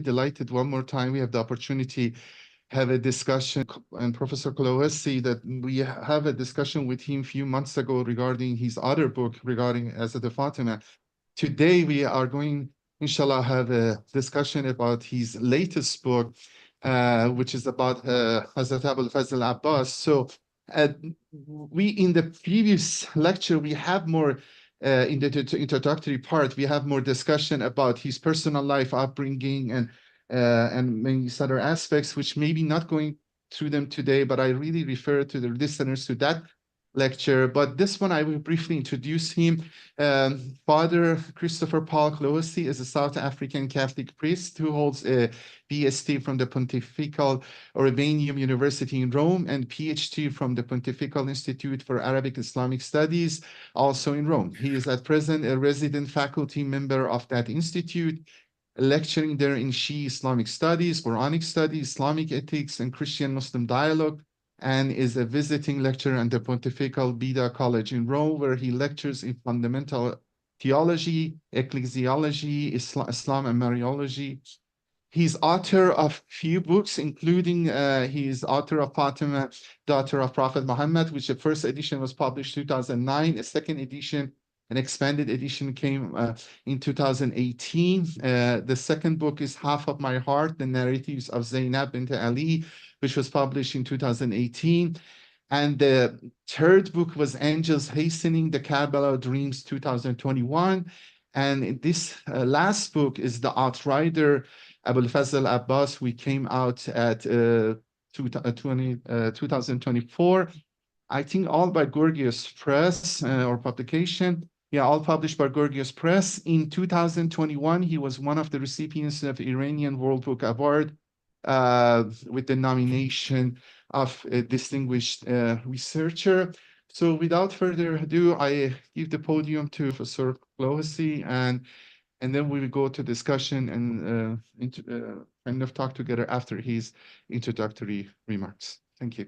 Delighted one more time we have the opportunity have a discussion, and Professor Clohessy, that we have a discussion with him a few months ago regarding his other book regarding Hazrate Fatima. Today we are going, inshallah, have a discussion about his latest book, which is about Hazrate al-Fadl Abbas. So we, in the previous lecture, we have more in the introductory part, we have more discussion about his personal life, upbringing, and many other aspects, which maybe not going through them today, but I really refer to the listeners to that lecture. But this one, I will briefly introduce him. Father Christopher Paul Clohessy is a South African Catholic priest who holds a BSc from the Pontifical Urbanium University in Rome and PhD from the Pontifical Institute for Arabic Islamic Studies, also in Rome. He is at present a resident faculty member of that institute, lecturing there in Shia Islamic Studies, Quranic Studies, Islamic Ethics, and Christian-Muslim Dialogue, and is a visiting lecturer at the Pontifical Bida College in Rome, where he lectures in fundamental theology, ecclesiology, Islam, and Mariology. He's author of few books, including he is author of Fatima, Daughter of Prophet Muhammad, which the first edition was published 2009. A second edition, an expanded edition, came in 2018. The second book is Half of My Heart, The Narratives of Zaynab bint Ali, which was published in 2018. And the third book was Angels Hastening, the Karbala Dreams, 2021. And this last book is the Outrider, al-Fadl Abbas. We came out at 2024. I think all by Gorgias Press or publication. Yeah, all published by Gorgias Press. In 2021, he was one of the recipients of Iranian World Book Award with the nomination of a distinguished researcher. So without further ado, I give the podium to Professor Clohessy, and then we will go to discussion and kind of talk together after his introductory remarks. Thank you.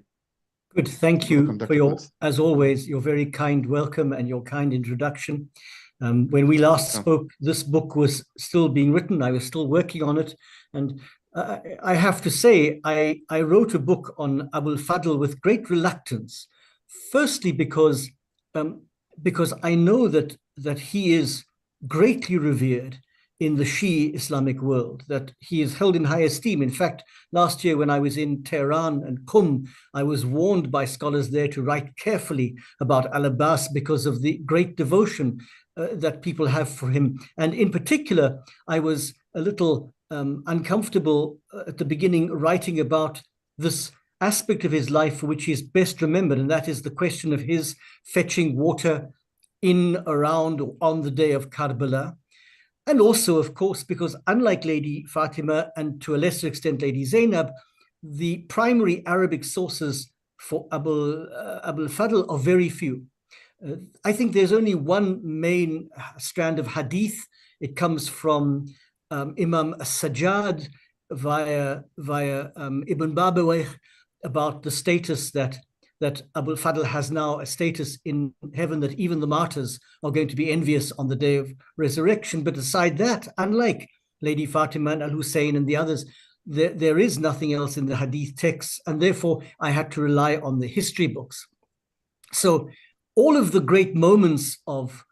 Good, thank you for your, as always, your very kind welcome and your kind introduction. When we last spoke, this book was still being written. I was still working on it. And I have to say, I wrote a book on al-Fadl with great reluctance. Firstly, because I know that he is greatly revered in the Shia Islamic world, that he is held in high esteem. In fact, last year when I was in Tehran and Qum, I was warned by scholars there to write carefully about al-Abbas because of the great devotion that people have for him. And in particular, I was a little uncomfortable at the beginning writing about this aspect of his life for which he is best remembered, and that is the question of his fetching water in, around, or on the day of Karbala. And also, of course, because unlike Lady Fatima and to a lesser extent Lady Zaynab, the primary Arabic sources for al-Fadl are very few. I think there's only one main strand of hadith. It comes from Imam Ziyad via Ibn Babawayh about the status that al-Fadl has now, a status in heaven that even the martyrs are going to be envious on the day of resurrection. But aside that, unlike Lady Fatima and al-Husayn and the others, there is nothing else in the hadith texts, and therefore I had to rely on the history books. So all of the great moments of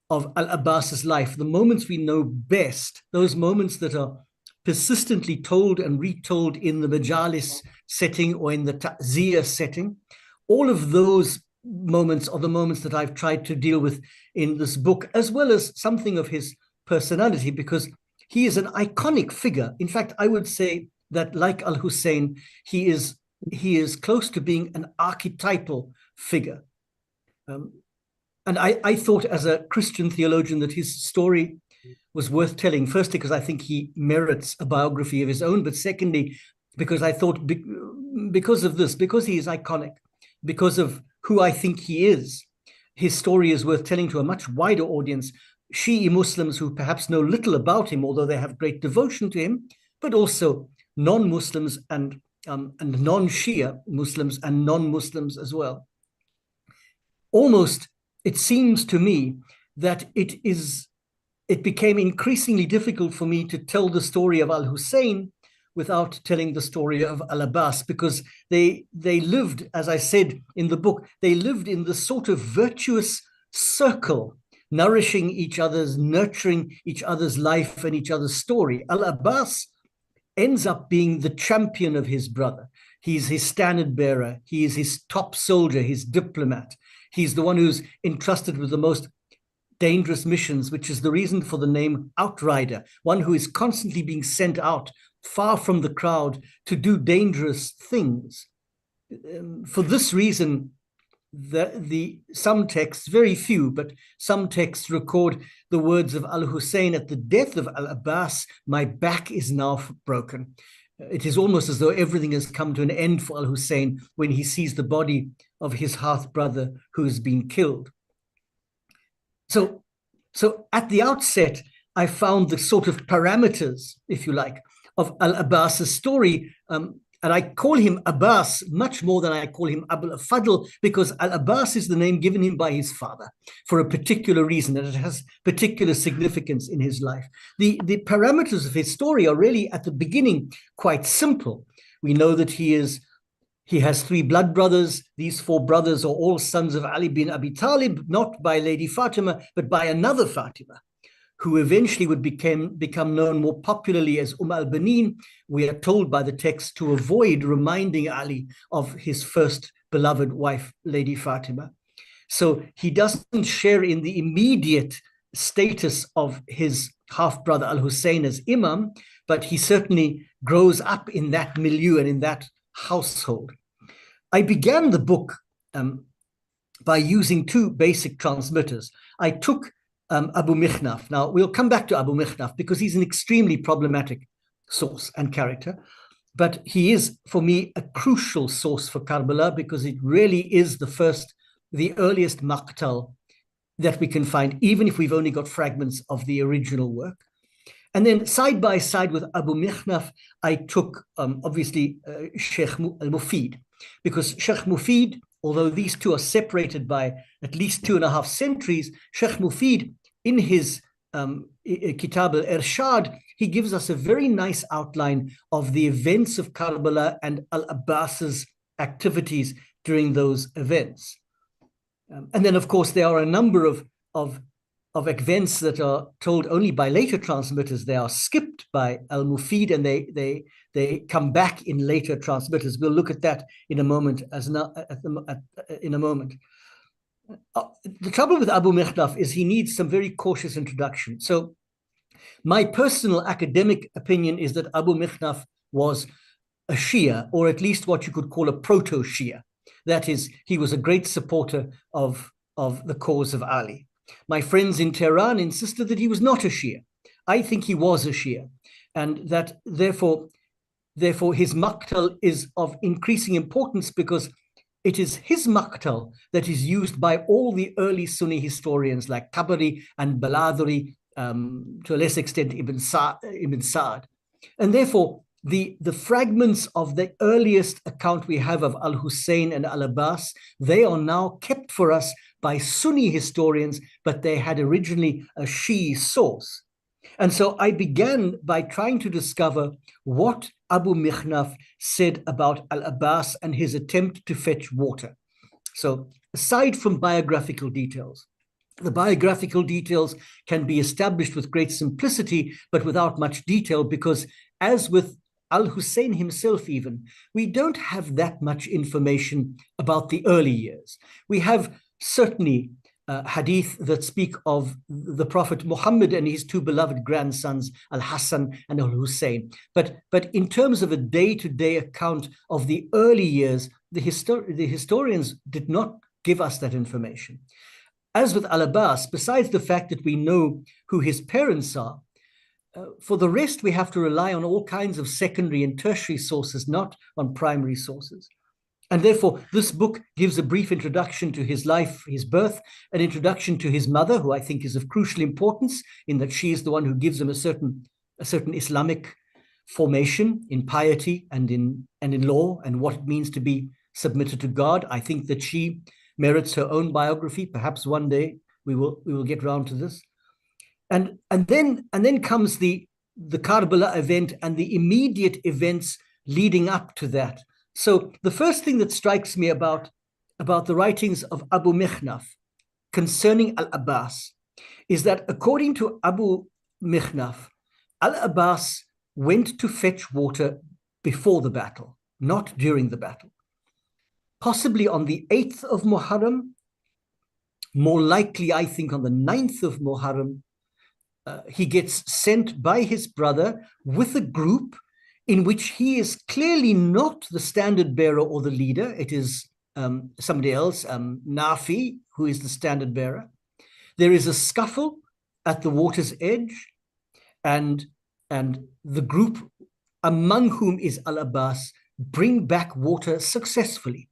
al-Abbas's life, the moments we know best, those moments that are persistently told and retold in the majalis setting or in the ta'ziyah setting, all of those moments are the moments that I've tried to deal with in this book, as well as something of his personality, because he is an iconic figure. In fact, I would say that, like al-Husayn, he is close to being an archetypal figure. And I thought, as a Christian theologian, that his story was worth telling, firstly, because I think he merits a biography of his own, but secondly, because I thought because of this, because he is iconic, because of who I think he is, his story is worth telling to a much wider audience, Shia Muslims who perhaps know little about him, although they have great devotion to him, but also non-Muslims and non-Shia Muslims and non-Muslims as well. Almost, it seems to me that it is it became increasingly difficult for me to tell the story of al-Husayn without telling the story of al-Abbas, because they lived, as I said in the book, they lived in the sort of virtuous circle, nourishing each other's, nurturing each other's life and each other's story. Al-Abbas ends up being the champion of his brother. He's his standard bearer. He is his top soldier, his diplomat. He's the one who's entrusted with the most dangerous missions, which is the reason for the name Outrider, one who is constantly being sent out far from the crowd to do dangerous things. For this reason, some texts, very few, but some texts record the words of al-Husayn at the death of al-Abbas, "My back is now broken." It is almost as though everything has come to an end for al-Husayn when he sees the body of his half-brother who has been killed. So at the outset, I found the sort of parameters, if you like, of al-Abbas's story, and I call him Abbas much more than I call him al-Fadl, because al-Abbas is the name given him by his father for a particular reason, and it has particular significance in his life. The parameters of his story are really, at the beginning, quite simple. We know that he has 3 blood brothers. These 4 brothers are all sons of Ali bin Abi Talib, not by Lady Fatima, but by another Fatima, who eventually would become known more popularly as al-Banin. We are told by the text to avoid reminding Ali of his first beloved wife, Lady Fatima. So he doesn't share in the immediate status of his half-brother al-Husayn as Imam, but he certainly grows up in that milieu and in that household. I began the book by using 2 basic transmitters. I took Abu Makhnaf. Now, we'll come back to Abu Makhnaf because he's an extremely problematic source and character, but he is, for me, a crucial source for Karbala because it really is the earliest maqtal that we can find, even if we've only got fragments of the original work. And then side by side with Abu Makhnaf, I took, obviously, Sheikh al-Mufid, because Sheikh Mufid, although these 2 are separated by at least 2.5 centuries, Sheikh Mufid, in his Kitab al-Irshad, he gives us a very nice outline of the events of Karbala and al-Abbas's activities during those events. And then, of course, there are a number of events that are told only by later transmitters. They are skipped by al-Mufid, and they come back in later transmitters. We'll look at that in a moment. The trouble with Abu Makhnaf is he needs some very cautious introduction. So my personal academic opinion is that Abu Makhnaf was a Shia, or at least what you could call a proto-Shia. That is, he was a great supporter of the cause of Ali. My friends in Tehran insisted that he was not a Shia. I think he was a Shia, and that therefore his maqtal is of increasing importance because it is his maqtal that is used by all the early Sunni historians like Tabari and Baladhuri, to a less extent Ibn Sa'd. And therefore, the fragments of the earliest account we have of al-Husayn and al-Abbas, they are now kept for us by Sunni historians, but they had originally a Shi'i source. And so I began by trying to discover what Abu Makhnaf said about al-Abbas and his attempt to fetch water. So aside from biographical details, the biographical details can be established with great simplicity, but without much detail, because as with al-Husayn himself even, we don't have that much information about the early years. We have certainly hadith that speak of the Prophet Muhammad and his 2 beloved grandsons, al-Hassan and al-Husayn. But in terms of a day-to-day account of the early years, the historians did not give us that information. As with al-Abbas, besides the fact that we know who his parents are, for the rest, we have to rely on all kinds of secondary and tertiary sources, not on primary sources. And therefore, this book gives a brief introduction to his life, his birth, an introduction to his mother, who I think is of crucial importance in that she is the one who gives him a certain Islamic formation in piety and in law and what it means to be submitted to God. I think that she merits her own biography. Perhaps one day we will get round to this. And then comes the Karbala event and the immediate events leading up to that. So the first thing that strikes me about the writings of Abu Makhnaf concerning al-Abbas is that according to Abu Makhnaf, al-Abbas went to fetch water before the battle, not during the battle. Possibly on the 8th of Muharram, more likely, I think, on the 9th of Muharram, he gets sent by his brother with a group in which he is clearly not the standard bearer or the leader. It is somebody else, Nafi, who is the standard bearer. There is a scuffle at the water's edge, and the group, among whom is al-Abbas, bring back water successfully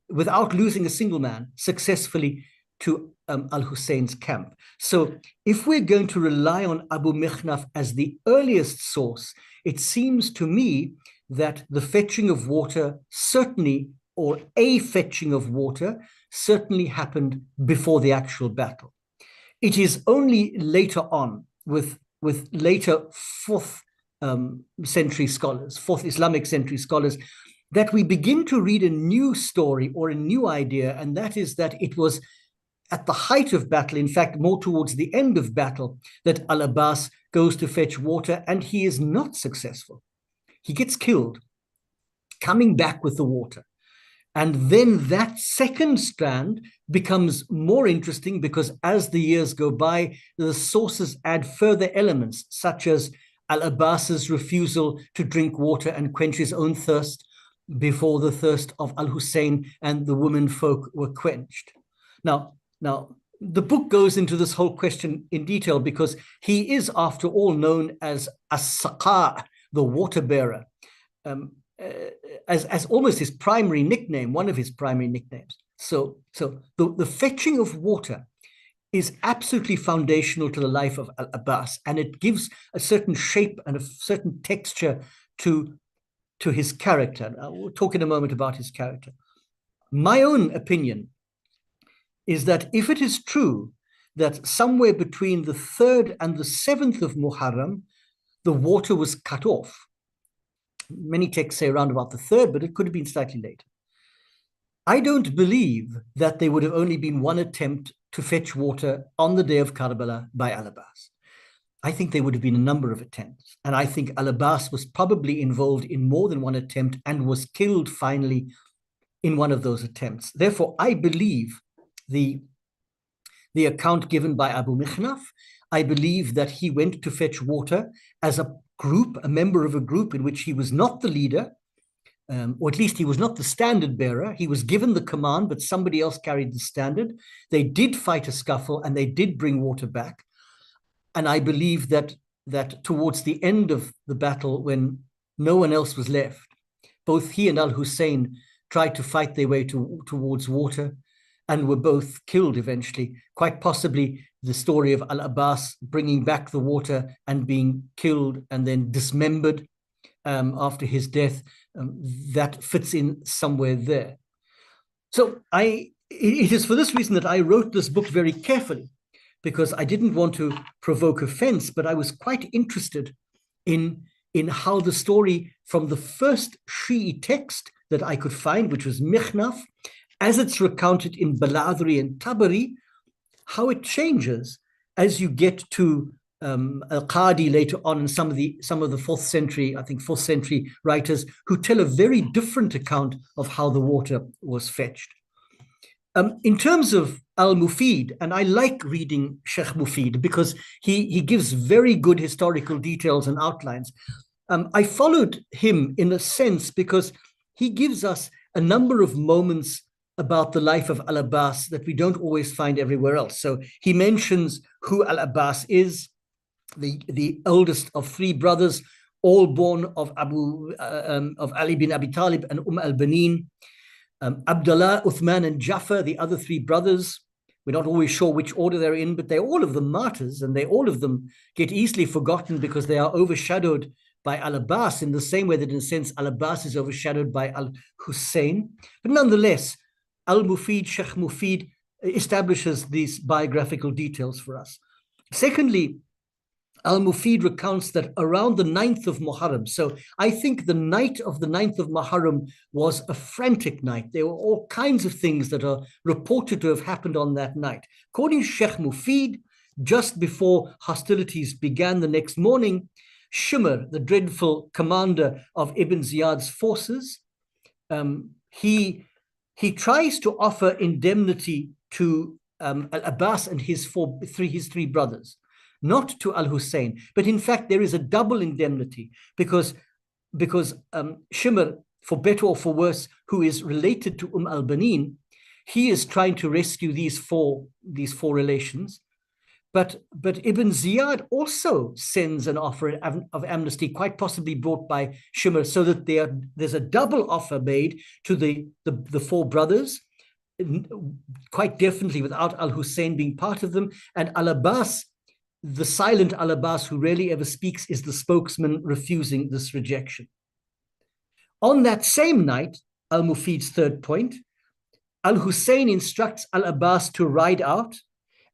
without losing a single man, successfully to al-Husayn's camp. So if we're going to rely on Abu Makhnaf as the earliest source, it seems to me that the fetching of water certainly, or a fetching of water, certainly happened before the actual battle. It is only later on with later 4th century scholars, 4th Islamic century scholars, that we begin to read a new story or a new idea, and that is that it was at the height of battle, in fact, more towards the end of battle, that al-Abbas goes to fetch water, and he is not successful. He gets killed, coming back with the water. And then that second strand becomes more interesting because as the years go by, the sources add further elements, such as al-Abbas's refusal to drink water and quench his own thirst before the thirst of al-Husayn and the women folk were quenched. Now, the book goes into this whole question in detail because he is, after all, known as as-Saqa, the water bearer, as almost his primary nickname, one of his primary nicknames. So the fetching of water is absolutely foundational to the life of al-Abbas, and it gives a certain shape and a certain texture to his character. We'll talk in a moment about his character. My own opinion is that if it is true that somewhere between the 3rd and the 7th of Muharram, the water was cut off. Many texts say around about the 3rd, but it could have been slightly later. I don't believe that there would have only been one attempt to fetch water on the day of Karbala by al-Abbas. I think there would have been a number of attempts. And I think al-Abbas was probably involved in more than one attempt and was killed finally in one of those attempts. Therefore, I believe the account given by Abu Makhnaf. I believe that he went to fetch water as a group, a member of a group in which he was not the leader, or at least he was not the standard bearer. He was given the command, but somebody else carried the standard. They did fight a scuffle and they did bring water back. And I believe that towards the end of the battle, when no one else was left, both he and al-Husayn tried to fight their way towards water and were both killed eventually. Quite possibly the story of al-Abbas bringing back the water and being killed and then dismembered after his death, that fits in somewhere there. So it is for this reason that I wrote this book very carefully, because I didn't want to provoke offense, but I was quite interested in how the story from the first Shi'i text that I could find, which was Makhnaf, as it's recounted in Baladri and Tabari, how it changes as you get to al-Qadi later on, and some of the 4th century, I think 4th century writers who tell a very different account of how the water was fetched. In terms of al-Mufid, and I like reading Sheikh Mufid because he gives very good historical details and outlines. I followed him in a sense because he gives us a number of moments about the life of al-Abbas that we don't always find everywhere else. So he mentions who al-Abbas is, the eldest of 3 brothers, all born of Ali bin Abi Talib and al-Banin. Abdullah, Uthman, and Jafar, the other 3 brothers. We're not always sure which order they're in, but they're all of them martyrs, and all of them get easily forgotten because they are overshadowed by al-Abbas in the same way that, in a sense, al-Abbas is overshadowed by al-Husayn. But nonetheless, al-Mufid, Sheikh Mufid, establishes these biographical details for us. Secondly, Al-Mufid recounts that around the 9th of Muharram, so I think the night of the 9th of Muharram was a frantic night. There were all kinds of things that are reported to have happened on that night. According to Sheikh Mufid, just before hostilities began the next morning, Shimr, the dreadful commander of Ibn Ziyad's forces, he tries to offer indemnity to al-Abbas and his three brothers, not to al-Husayn, but in fact there is a double indemnity because Shimr, for better or for worse, who is related to al-Banin, he is trying to rescue these four relations. But Ibn Ziyad also sends an offer of amnesty, quite possibly brought by Shimr, so that there's a double offer made to the four brothers, quite definitely without al-Husayn being part of them. And al-Abbas, the silent al-Abbas who rarely ever speaks, is the spokesman refusing this rejection. On that same night, al-Mufid's third point, al-Husayn instructs al-Abbas to ride out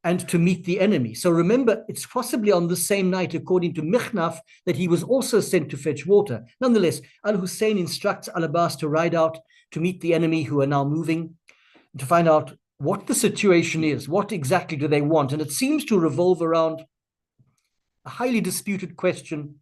and to meet the enemy. So remember, it's possibly on the same night, according to Makhnaf, that he was also sent to fetch water. Nonetheless, al-Husayn instructs al-Abbas to ride out to meet the enemy who are now moving, to find out what the situation is, what exactly do they want. And it seems to revolve around a highly disputed question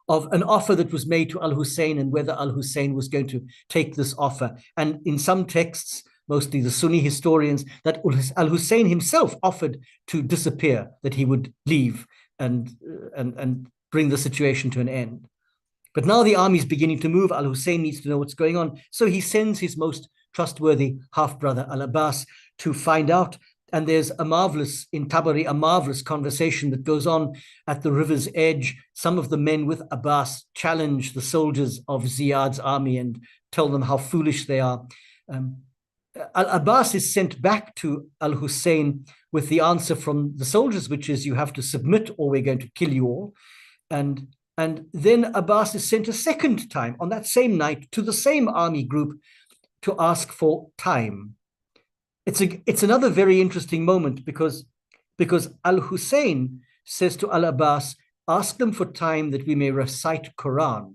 of an offer that was made to al-Husayn and whether al-Husayn was going to take this offer. And in some texts, mostly the Sunni historians, that al-Husayn himself offered to disappear, that he would leave and bring the situation to an end. But now the army is beginning to move. Al-Husayn needs to know what's going on. So he sends his most trustworthy half-brother al-Abbas to find out. And there's in Tabari, a marvelous conversation that goes on at the river's edge. Some of the men with Abbas challenge the soldiers of Ziyad's army and tell them how foolish they are. Al-Abbas is sent back to al-Husayn with the answer from the soldiers, which is, you have to submit or we're going to kill you all. And then Abbas is sent a second time on that same night to the same army group to ask for time. It's another very interesting moment because al-Husayn says to al-Abbas, ask them for time that we may recite Quran.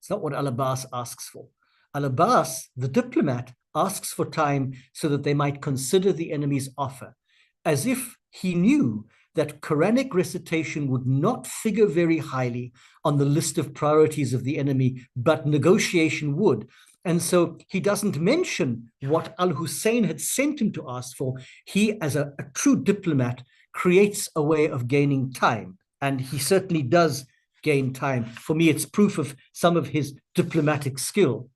It's not what al-Abbas asks for. Al-Abbas, the diplomat, asks for time so that they might consider the enemy's offer, as if he knew that Quranic recitation would not figure very highly on the list of priorities of the enemy, but negotiation would. And so he doesn't mention what al-Husayn had sent him to ask for. He, as a true diplomat, creates a way of gaining time. And he certainly does gain time. For me, it's proof of some of his diplomatic skill.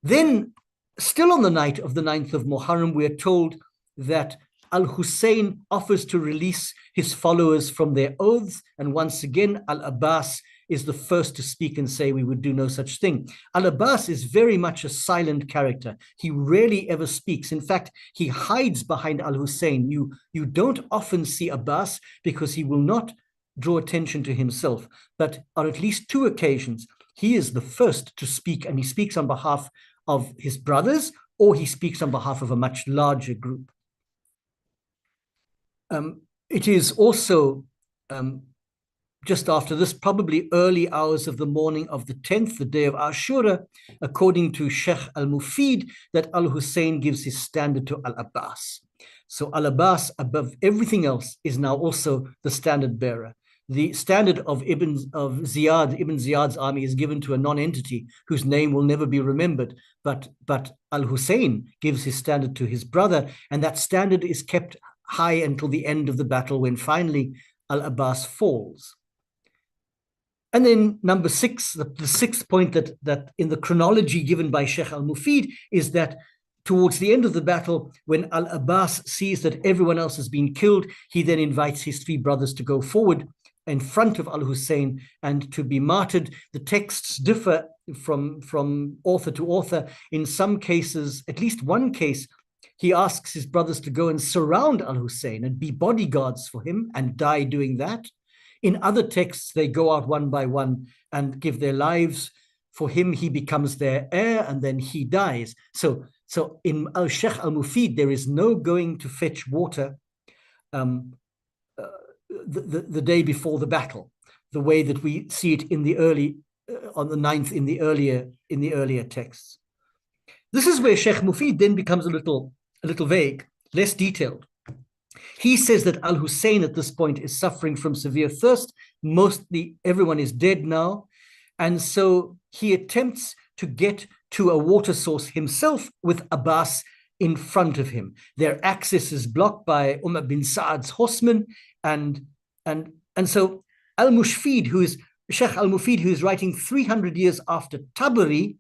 Then, still on the night of the 9th of Muharram, we are told that al-Husayn offers to release his followers from their oaths. And once again, al-Abbas is the first to speak and say, we would do no such thing. Al-Abbas is very much a silent character. He rarely ever speaks. In fact, he hides behind al-Husayn. You don't often see Abbas because he will not draw attention to himself. But on at least two occasions, he is the first to speak, and he speaks on behalf of his brothers, or he speaks on behalf of a much larger group. It is also just after this, probably early hours of the morning of the 10th, the day of Ashura, according to Sheikh al-Mufid, that al-Husayn gives his standard to al-Abbas. So al-Abbas, above everything else, is now also the standard bearer. The standard of Ibn Ziyad's army is given to a non-entity whose name will never be remembered, but al-Husayn gives his standard to his brother, and that standard is kept high until the end of the battle, when finally al-Abbas falls. And then number 6, the sixth point that in the chronology given by Sheikh al-Mufid is that towards the end of the battle, when al-Abbas sees that everyone else has been killed, he then invites his 3 brothers to go forward in front of al-Husayn and to be martyred. The texts differ from author to author. In some cases, at least one case, he asks his brothers to go and surround al-Husayn and be bodyguards for him and die doing that. In other texts, they go out one by one and give their lives for him. He becomes their heir and then he dies. So in Sheikh al-Mufid, there is no going to fetch water the day before the battle, the way that we see it in the early, on the 9th in the earlier texts. This is where Sheikh Mufid then becomes a little vague, less detailed. He says that al-Husayn at this point is suffering from severe thirst. Mostly everyone is dead now. And so he attempts to get to a water source himself with Abbas in front of him. Their access is blocked by Umar bin Sa'ad's horsemen. And so al-Mushfid, Sheikh al-Mufid, who is writing 300 years after Tabari,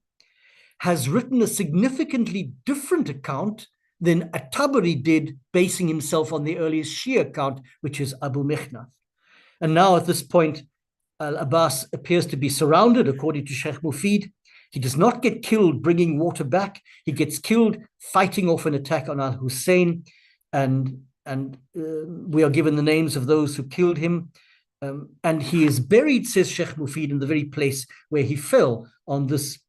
has written a significantly different account than Tabari did, basing himself on the earliest Shia account, which is Abi Makhnaf. And now at this point, al-Abbas appears to be surrounded, according to Sheikh Mufid. He does not get killed bringing water back. He gets killed fighting off an attack on al-Husayn. And we are given the names of those who killed him. And he is buried, says Sheikh Mufid, in the very place where he fell on this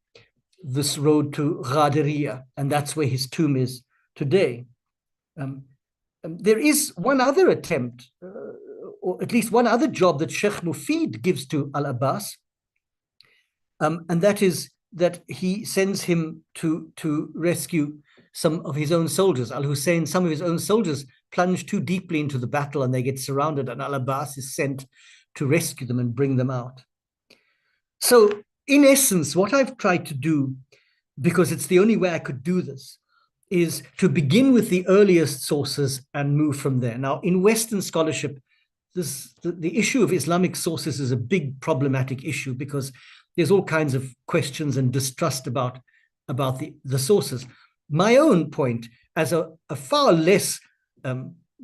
road to Ghadiriya. And that's where his tomb is today. There is one other attempt, or at least one other job that Sheikh Mufid gives to al-Abbas, and that is that he sends him to rescue some of his own soldiers. Al-Husayn, some of his own soldiers plunge too deeply into the battle and they get surrounded, and al-Abbas is sent to rescue them and bring them out. So in essence, what I've tried to do, because it's the only way I could do this, is to begin with the earliest sources and move from there. Now, in Western scholarship, the issue of Islamic sources is a big problematic issue because there's all kinds of questions and distrust about the sources. My own point, as a far less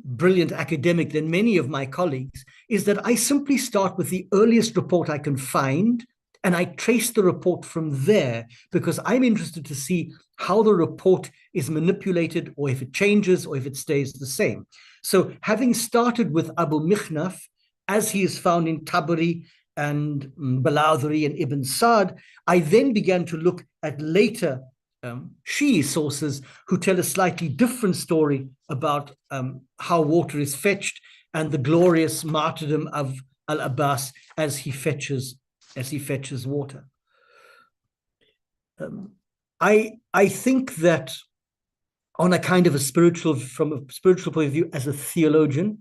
brilliant academic than many of my colleagues, is that I simply start with the earliest report I can find, and I trace the report from there because I'm interested to see how the report is manipulated, or if it changes, or if it stays the same. So having started with Abi Makhnaf, as he is found in Tabari and Baladhuri and Ibn Sa'd, I then began to look at later Shi'i sources who tell a slightly different story about how water is fetched and the glorious martyrdom of al-Abbas as he fetches water. I think that on a kind of from a spiritual point of view, as a theologian,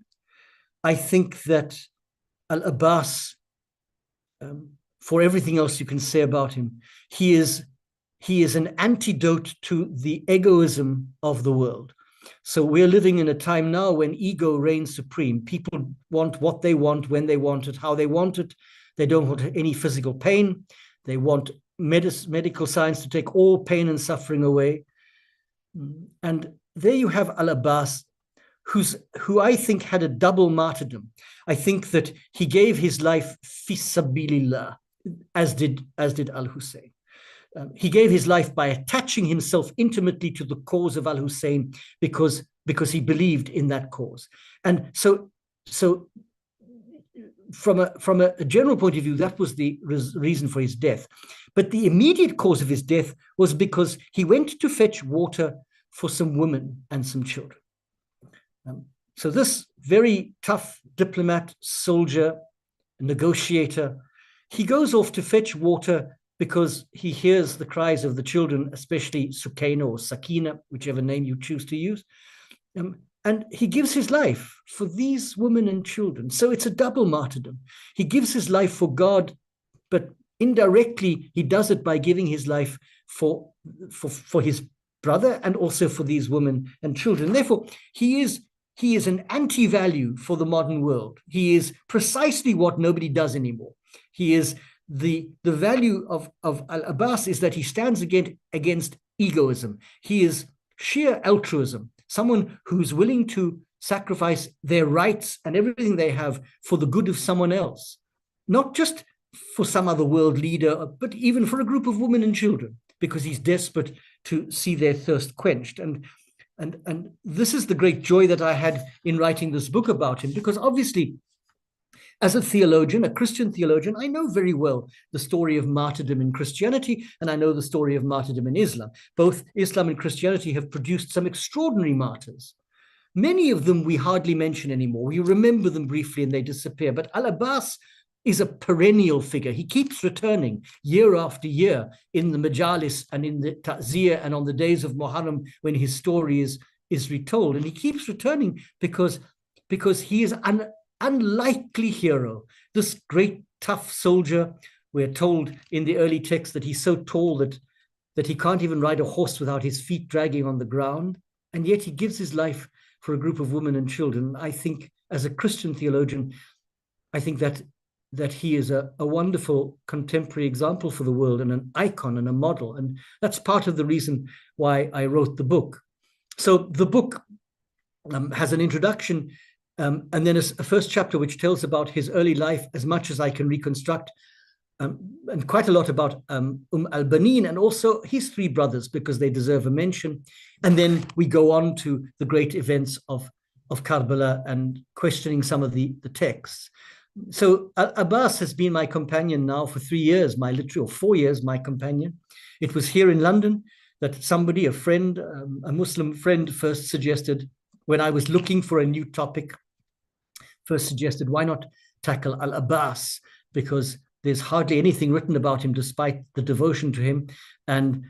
I think that al-Abbas, for everything else you can say about him, he is an antidote to the egoism of the world. So we're living in a time now when ego reigns supreme. People want what they want, when they want it, how they want it. They don't want any physical pain. They want medical science to take all pain and suffering away. And there you have al-Abbas, who I think had a double martyrdom. I think that he gave his life fi sabilillah, as did al-Husayn. He gave his life by attaching himself intimately to the cause of al-Husayn because he believed in that cause. And so from a general point of view, that was the reason for his death. But the immediate cause of his death was because he went to fetch water for some women and some children. So this very tough diplomat, soldier, negotiator, he goes off to fetch water because he hears the cries of the children, especially Sukaina or Sakina, whichever name you choose to use. And he gives his life for these women and children. So it's a double martyrdom. He gives his life for God, but indirectly he does it by giving his life for his brother and also for these women and children. Therefore, he is an anti-value for the modern world. He is precisely what nobody does anymore. He is the value of al-Abbas is that he stands against egoism. He is sheer altruism, someone who's willing to sacrifice their rights and everything they have for the good of someone else, not just for some other world leader, but even for a group of women and children, because he's desperate to see their thirst quenched. And this is the great joy that I had in writing this book about him, because obviously, as a theologian, a Christian theologian, I know very well the story of martyrdom in Christianity, and I know the story of martyrdom in Islam. Both Islam and Christianity have produced some extraordinary martyrs. Many of them we hardly mention anymore. We remember them briefly and they disappear. But al-Abbas is a perennial figure. He keeps returning year after year in the majalis and in the ta'ziyah and on the days of Muharram when his story is retold. And he keeps returning because he is an unlikely hero. This great tough soldier, we're told in the early text that he's so tall that he can't even ride a horse without his feet dragging on the ground. And yet he gives his life for a group of women and children. I think, as a Christian theologian, I think that he is a wonderful contemporary example for the world and an icon and a model. And that's part of the reason why I wrote the book. So the book has an introduction and then a first chapter which tells about his early life as much as I can reconstruct, and quite a lot about al-Banin and also his three brothers, because they deserve a mention. And then we go on to the great events of Karbala and questioning some of the texts. So Abbas has been my companion now for 3 years, or 4 years, my companion. It was here in London that somebody, a friend, a Muslim friend, first suggested, when I was looking for a new topic, first suggested, why not tackle al-Abbas? Because there's hardly anything written about him despite the devotion to him. And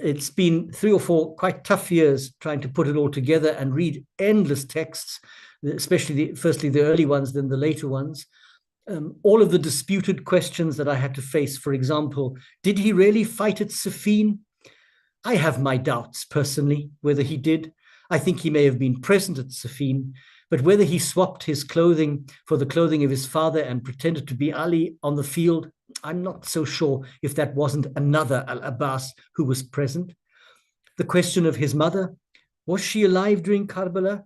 it's been 3 or 4 quite tough years trying to put it all together and read endless texts, especially firstly the early ones, then the later ones. All of the disputed questions that I had to face. For example, did he really fight at Siffayn? I have my doubts personally whether he did. I think he may have been present at Siffayn, but whether he swapped his clothing for the clothing of his father and pretended to be Ali on the field, I'm not so sure if that wasn't another al-Abbas who was present. The question of his mother, was she alive during Karbala?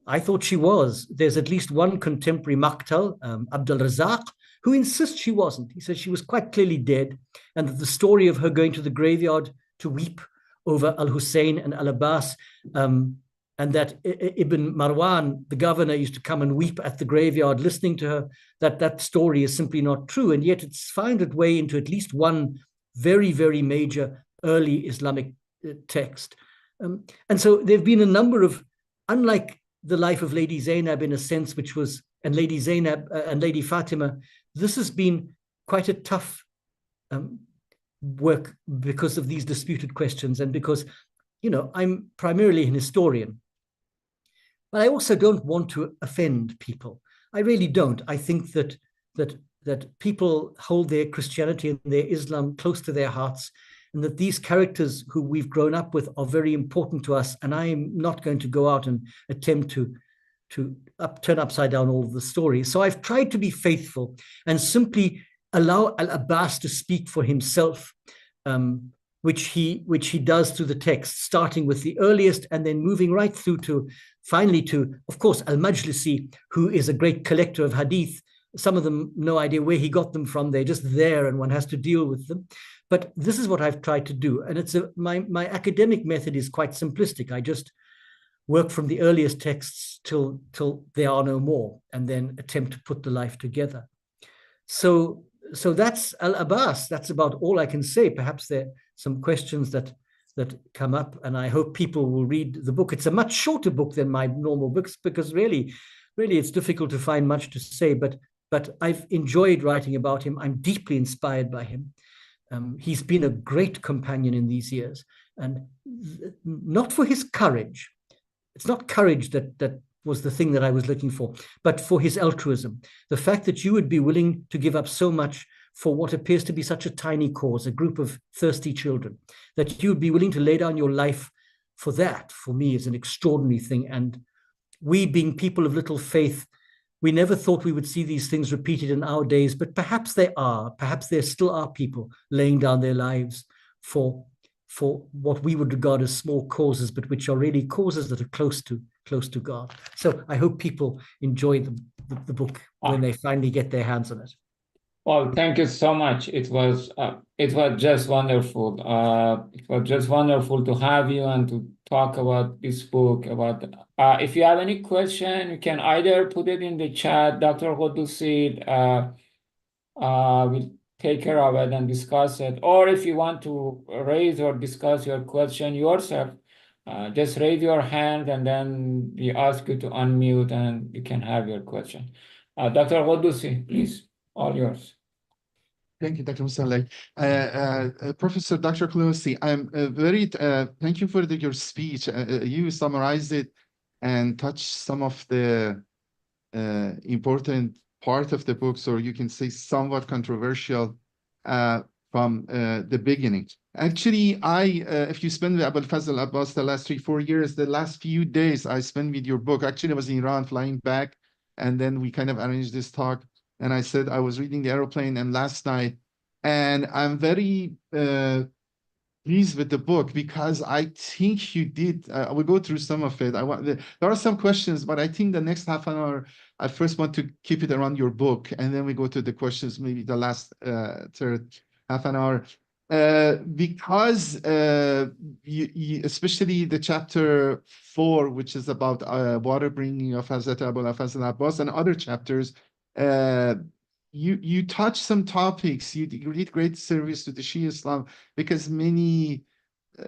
I thought she was. There's at least one contemporary Maqtal, Abdul Razak, who insists she wasn't. He says she was quite clearly dead, and that the story of her going to the graveyard to weep over al-Husayn and al-Abbas, and that Ibn Marwan, the governor, used to come and weep at the graveyard listening to her, that story is simply not true. And yet it's found its way into at least one very, very major early Islamic text. And so there have been a number of, unlike the life of Lady Zaynab in a sense, which was, and Lady Zaynab and Lady Fatima, this has been quite a tough work because of these disputed questions and because, I'm primarily an historian. But I also don't want to offend people. I really don't. I think that people hold their Christianity and their Islam close to their hearts, and that these characters who we've grown up with are very important to us. And I'm not going to go out and attempt to turn upside down all of the story. So I've tried to be faithful and simply allow al-Abbas to speak for himself, which he does through the text, starting with the earliest and then moving right through to finally to, of course, al-Majlisi, who is a great collector of hadith. Some of them, no idea where he got them from. They're just there and one has to deal with them. But this is what I've tried to do. And it's my academic method is quite simplistic. I just work from the earliest texts till there are no more, and then attempt to put the life together. So that's al-Abbas. That's about all I can say. Perhaps there are some questions that come up, and I hope people will read the book. It's a much shorter book than my normal books because really it's difficult to find much to say, but I've enjoyed writing about him. I'm deeply inspired by him. He's been a great companion in these years, and not for his courage. It's not courage that was the thing that I was looking for, but for his altruism. The fact that you would be willing to give up so much for what appears to be such a tiny cause, a group of thirsty children, that you would be willing to lay down your life for that, for me, is an extraordinary thing. And we, being people of little faith, we never thought we would see these things repeated in our days, but perhaps they are. Perhaps there still are people laying down their lives for what we would regard as small causes, but which are really causes that are close to God. So I hope people enjoy the book when they finally get their hands on it. Well, thank you so much. It was just wonderful. It was just wonderful to have you and to talk about this book. If you have any question, you can either put it in the chat. Dr. Clohessy will take care of it and discuss it. Or if you want to raise or discuss your question yourself, Just raise your hand and then we ask you to unmute and you can have your question. Dr. Clohessy, please, all yours. Thank you, Dr. Musalleh. Professor Dr. Clohessy, I'm thank you for your speech. You summarized it and touched some of the important part of the books, or you can say somewhat controversial from the beginning. Actually, if you spend with al-Fadl Abbas the last 3-4 years, the last few days I spent with your book, actually I was in Iran flying back, and then we kind of arranged this talk, and I said I was reading the airplane and last night, and I'm very pleased with the book because I think you did. I will go through some of it. There are some questions, but I think the next half an hour, I first want to keep it around your book, and then we go to the questions, maybe the last third half an hour. Because especially the chapter 4, which is about water bringing of Hazrate Abbas and other chapters, you touch some topics. You did great service to the Shia Islam, because many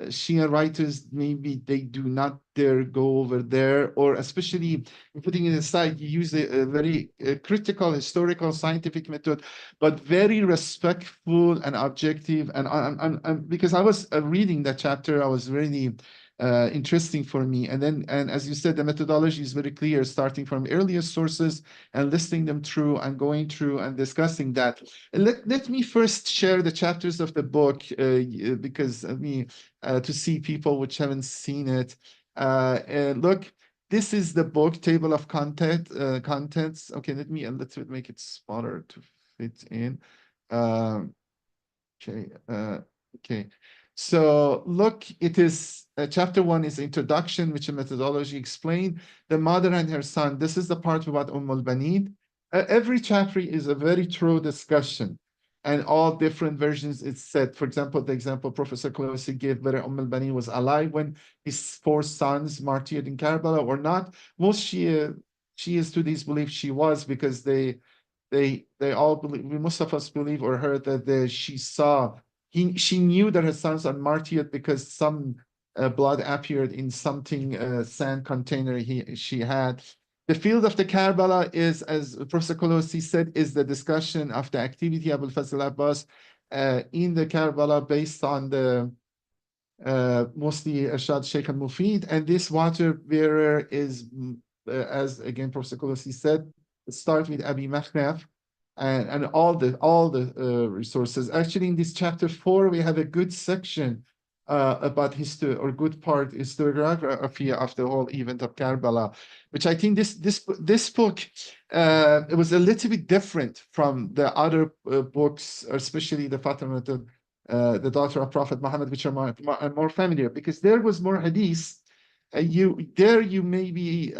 Shia writers, maybe they do not dare go over there, or especially putting it aside, you use a very critical, historical, scientific method, but very respectful and objective. And because I was reading that chapter, I was really interesting for me. And as you said, the methodology is very clear, starting from earliest sources and listing them through and going through and discussing that. Let me first share the chapters of the book, because to see people which haven't seen it. Look, this is the book table of contents. Okay, let's make it smaller to fit in. Okay. So look, it is chapter 1 is introduction, which is methodology explained. The mother and her son. This is the part about al-Baneen. Every chapter is a very thorough discussion, and all different versions it's said. For example, the example Professor Clohessy gave, whether al-Baneen was alive when his 4 sons martyred in Karbala or not. Most Shia studies believe she was, because they all believe, most of us believe or heard that she saw. She knew that her sons are martyred because some blood appeared in something, sand container she had. The field of the Karbala is, as Professor Clohessy said, is the discussion of the activity of al-Fadl Abbas in the Karbala based on the mostly Irshad Sheikh al-Mufid. And this water bearer is, as again Professor Clohessy said, start with Abi Makhnaf and all the resources. Actually, in this chapter 4, we have a good section about history, or good part historiography of the whole event of Karbala, which I think this book it was a little bit different from the other books, especially the Fatima, the daughter of Prophet Muhammad, which are more familiar, because there was more hadith. You may be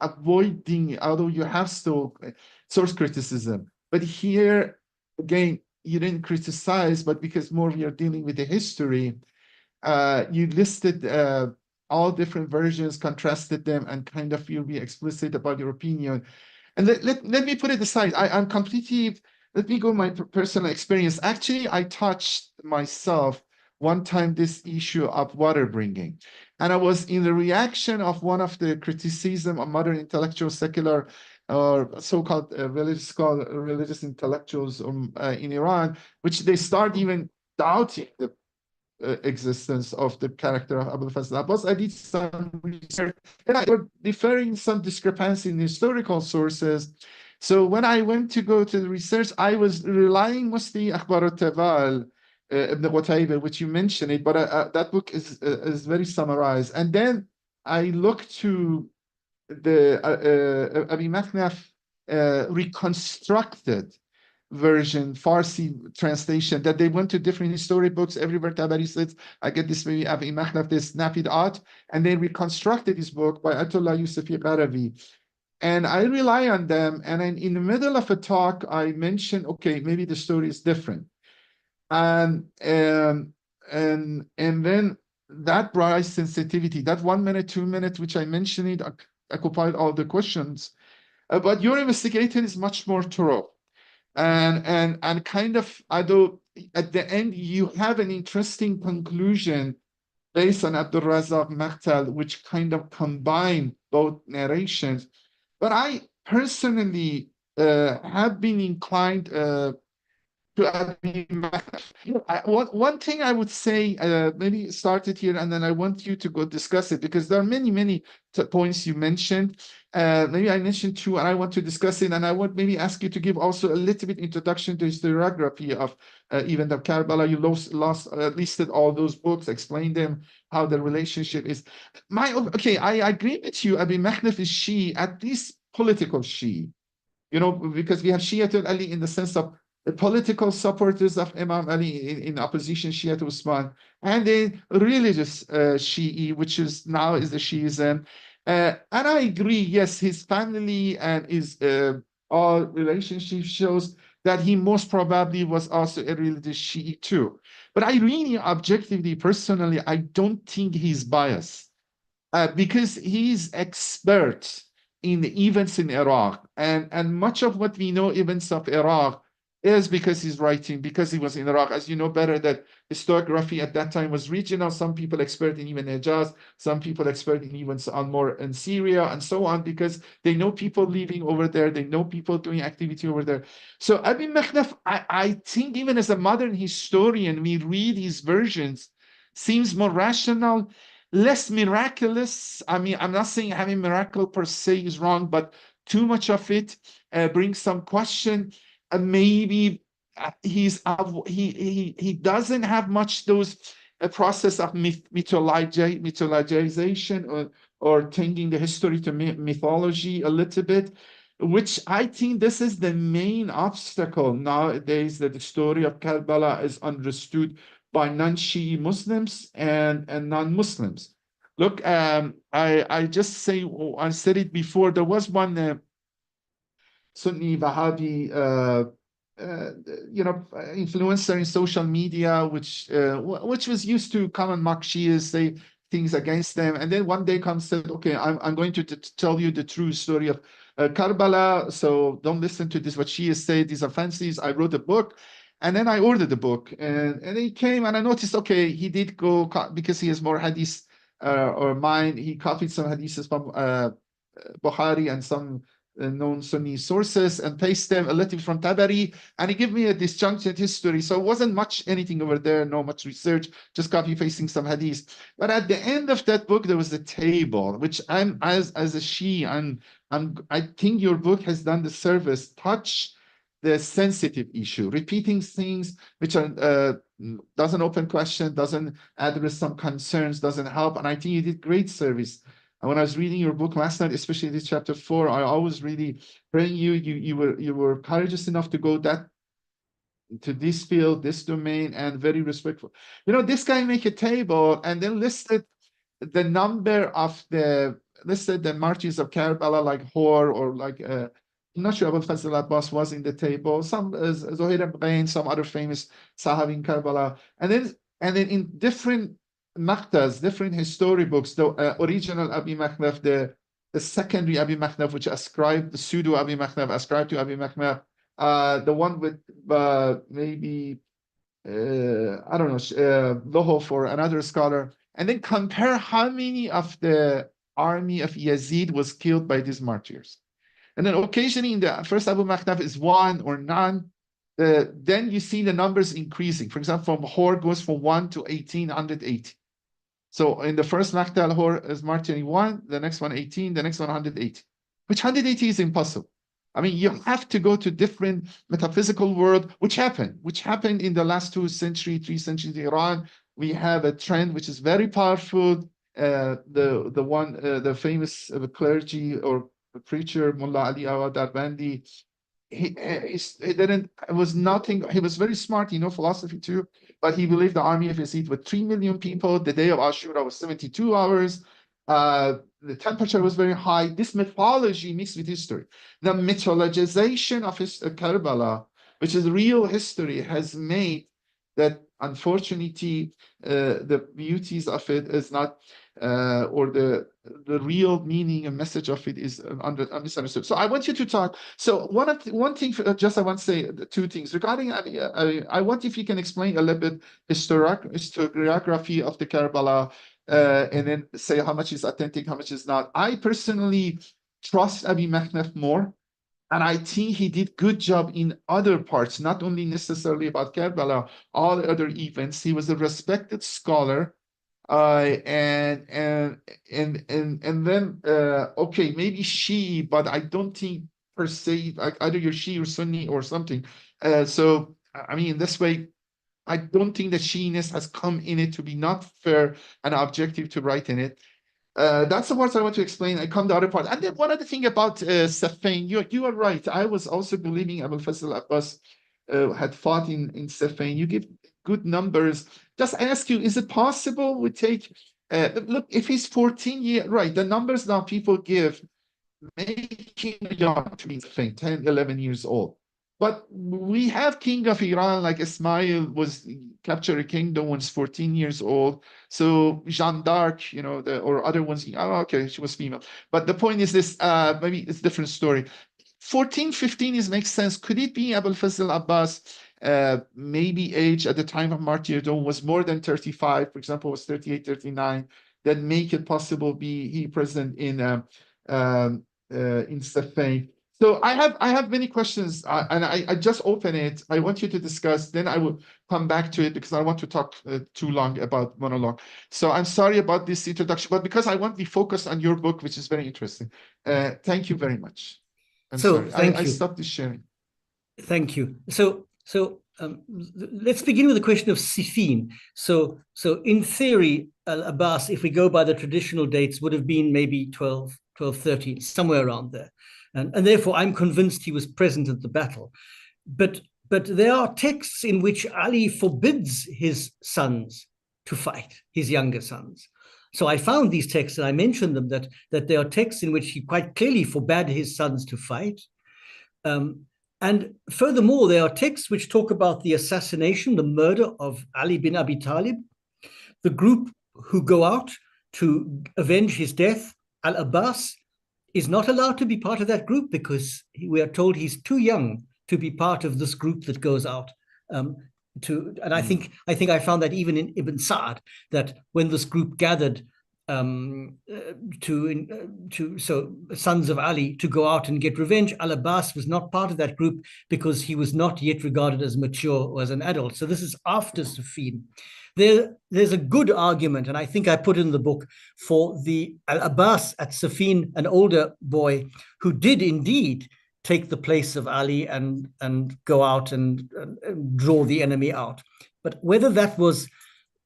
avoiding, although you have still source criticism, but here again you didn't criticize, but because more we are dealing with the history, you listed all different versions, contrasted them, and kind of you'll be explicit about your opinion. And let me put it aside. I'm completely, let me go my personal experience. Actually, I touched myself one time this issue of water bringing. And I was in the reaction of one of the criticism of modern intellectual, secular, or so-called religious intellectuals in Iran, which they start even doubting the existence of the character of al-Fadl Abbas. I did some research, and I was deferring some discrepancy in historical sources. So when I went to go to the research, I was relying mostly Akhbar al-Tabal, Ibn Qutayba, which you mentioned it, but that book is very summarized. And then I looked to the Abi Makhnaf reconstructed version, Farsi translation, that they went to different historic books. Everywhere Tabari says, I get this, maybe Abi Makhnaf, they snap it out, and they reconstructed this book by Atullah Yusufi Qaravi. And I rely on them. And in the middle of a talk, I mentioned, okay, maybe the story is different. And then that brought sensitivity. That 1 minute, 2 minutes, which I mentioned it, occupied all the questions. But your investigation is much more thorough. and kind of, although at the end you have an interesting conclusion based on Abdul Razak Maqtal, which kind of combine both narrations. But I personally have been inclined to Abi Makhnaf. One thing I would say, maybe start it here, and then I want you to go discuss it, because there are many points you mentioned. Maybe I mentioned two, and I want to discuss it, and I want maybe ask you to give also a little bit introduction to historiography of event of Karbala. You listed all those books, explained them, how the relationship is. Okay, I agree with you. Abi Makhnaf is Shi'i, at least political Shi'i. You know, because we have Shi'atul Ali in the sense of the political supporters of Imam Ali in opposition Shia to Usman, and the religious Shi'i, which is now is the Shiism. And I agree, yes, his family and his all relationship shows that he most probably was also a religious Shi'i too. But I really, objectively, personally, I don't think he's biased, because he's expert in the events in Iraq, and much of what we know events of Iraq is because he's writing, because he was in Iraq. As you know better, that historiography at that time was regional. Some people expert in even Hijaz, some people expert in events on more in Syria and so on, because they know people living over there, they know people doing activity over there. So Abi Makhnaf, I think even as a modern historian, we read his versions, seems more rational, less miraculous. I mean, I'm not saying having miracle per se is wrong, but too much of it brings some question. Maybe he doesn't have much those process of mythologization or changing the history to mythology a little bit, which I think this is the main obstacle nowadays, that the story of Karbala is understood by non-Shi'i Muslims and non-Muslims. Look, I just say, I said it before, there was one Sunni Wahhabi, influencer in social media, which was used to come and mock Shias, say things against them, and then one day comes and said, "Okay, I'm going to tell you the true story of Karbala. So don't listen to this what Shias say. These are fancies. I wrote a book." And then I ordered the book, and he came, and I noticed, okay, he did go, because he has more hadith or mine. He copied some hadiths from Bukhari and some known Sunni sources and paste them a little from Tabari, and he gave me a disjuncted history. So it wasn't much anything over there, no much research, just copy pasting some hadith. But at the end of that book, there was a table, which I'm as a Shi'i, I think your book has done the service, touch the sensitive issue, repeating things which are doesn't open question, doesn't address some concerns, doesn't help. And I think you did great service. And when I was reading your book last night, especially this chapter 4, I always really praying you were courageous enough to go to this field, this domain, and very respectful. You know, this guy make a table and then listed the number of the martyrs of Karbala, like Hor, or like I'm not sure al-Fadl al-Abbas was in the table, some Zuhair ibn Qayn, some other famous Sahabi in Karbala, and then in different Maqtas, different history books, the original Abi Makhnaf, the secondary Abi Makhnaf, which ascribed, the pseudo Abi Makhnaf ascribed to Abi Makhnaf, the one with maybe I don't know, Loho for another scholar, and then compare how many of the army of Yazid was killed by these martyrs. And then occasionally in the first Abu Makhnaf is one or none. Then you see the numbers increasing. For example, from Hor goes from 1 to 1880. So in the first Maktal, Hor is martyring 1, the next one 18, the next one 180. Which 180 is impossible. I mean, you have to go to different metaphysical world, which happened in the last 2 centuries, 3 centuries in Iran. We have a trend which is very powerful. The famous clergy or preacher Mullah Ali Awad Arbandi, he was very smart, philosophy too, but he believed the army of Yazid with 3 million people. The day of Ashura was 72 hours. The temperature was very high. This mythology mixed with history. The mythologization of Karbala, which is real history, has made that, unfortunately, the beauties of it is not. or the real meaning and message of it is misunderstood. So I want you to talk. So one thing, just I want to say two things regarding. I want if you can explain a little bit historiography of the Karbala, and then say how much is authentic, how much is not. I personally trust Abi Makhnaf more. And I think he did good job in other parts, not only necessarily about Karbala, all other events. He was a respected scholar, and then okay, maybe Shi'i, but I don't think per se like either you're Shi'i or Sunni or something. So I mean, this way, I don't think that Shi'iness has come in it to be not fair and objective to write in it. That's the parts I want to explain. I come to the other part. And then one other thing about Siffayn, you are right. I was also believing al-Fadl Abbas had fought in Siffayn. You give good numbers. Just ask you, is it possible we take, look, if he's 14 years, right, the numbers now people give, making young to be 10, 11 years old. But we have king of Iran, like Ismail was captured a kingdom when he's 14 years old. So Jeanne d'Arc, you know, or other ones, oh, okay, she was female. But the point is this, maybe it's a different story. 14, 15 makes sense. Could it be al-Fadl Abbas, maybe age at the time of martyrdom was more than 35, for example, was 38, 39, that make it possible be he present in Siffayn. So I have many questions, and I just open it. I want you to discuss, then I will come back to it because I want to talk too long about monologue. So I'm sorry about this introduction, but because I want to be focused on your book, which is very interesting. Thank you very much. I'm sorry. I stopped the sharing. Thank you. So let's begin with the question of Siffayn. So in theory, al-Abbas, if we go by the traditional dates, would have been maybe 12, 13, somewhere around there. And therefore, I'm convinced he was present at the battle. But there are texts in which Ali forbids his sons to fight, his younger sons. So I found these texts, and I mentioned them, that there are texts in which he quite clearly forbade his sons to fight. And furthermore, there are texts which talk about the assassination, the murder of Ali bin Abi Talib, the group who go out to avenge his death. Al-Abbas is not allowed to be part of that group because we are told he's too young to be part of this group that goes out. And I think I found that even in Ibn Sa'd, that when this group gathered so sons of Ali to go out and get revenge, al-Abbas was not part of that group because he was not yet regarded as mature or as an adult. So this is after Siffayn. There's a good argument, and I think I put in the book, for the al-Abbas at Siffayn, an older boy who did indeed take the place of Ali and go out and draw the enemy out. But whether that was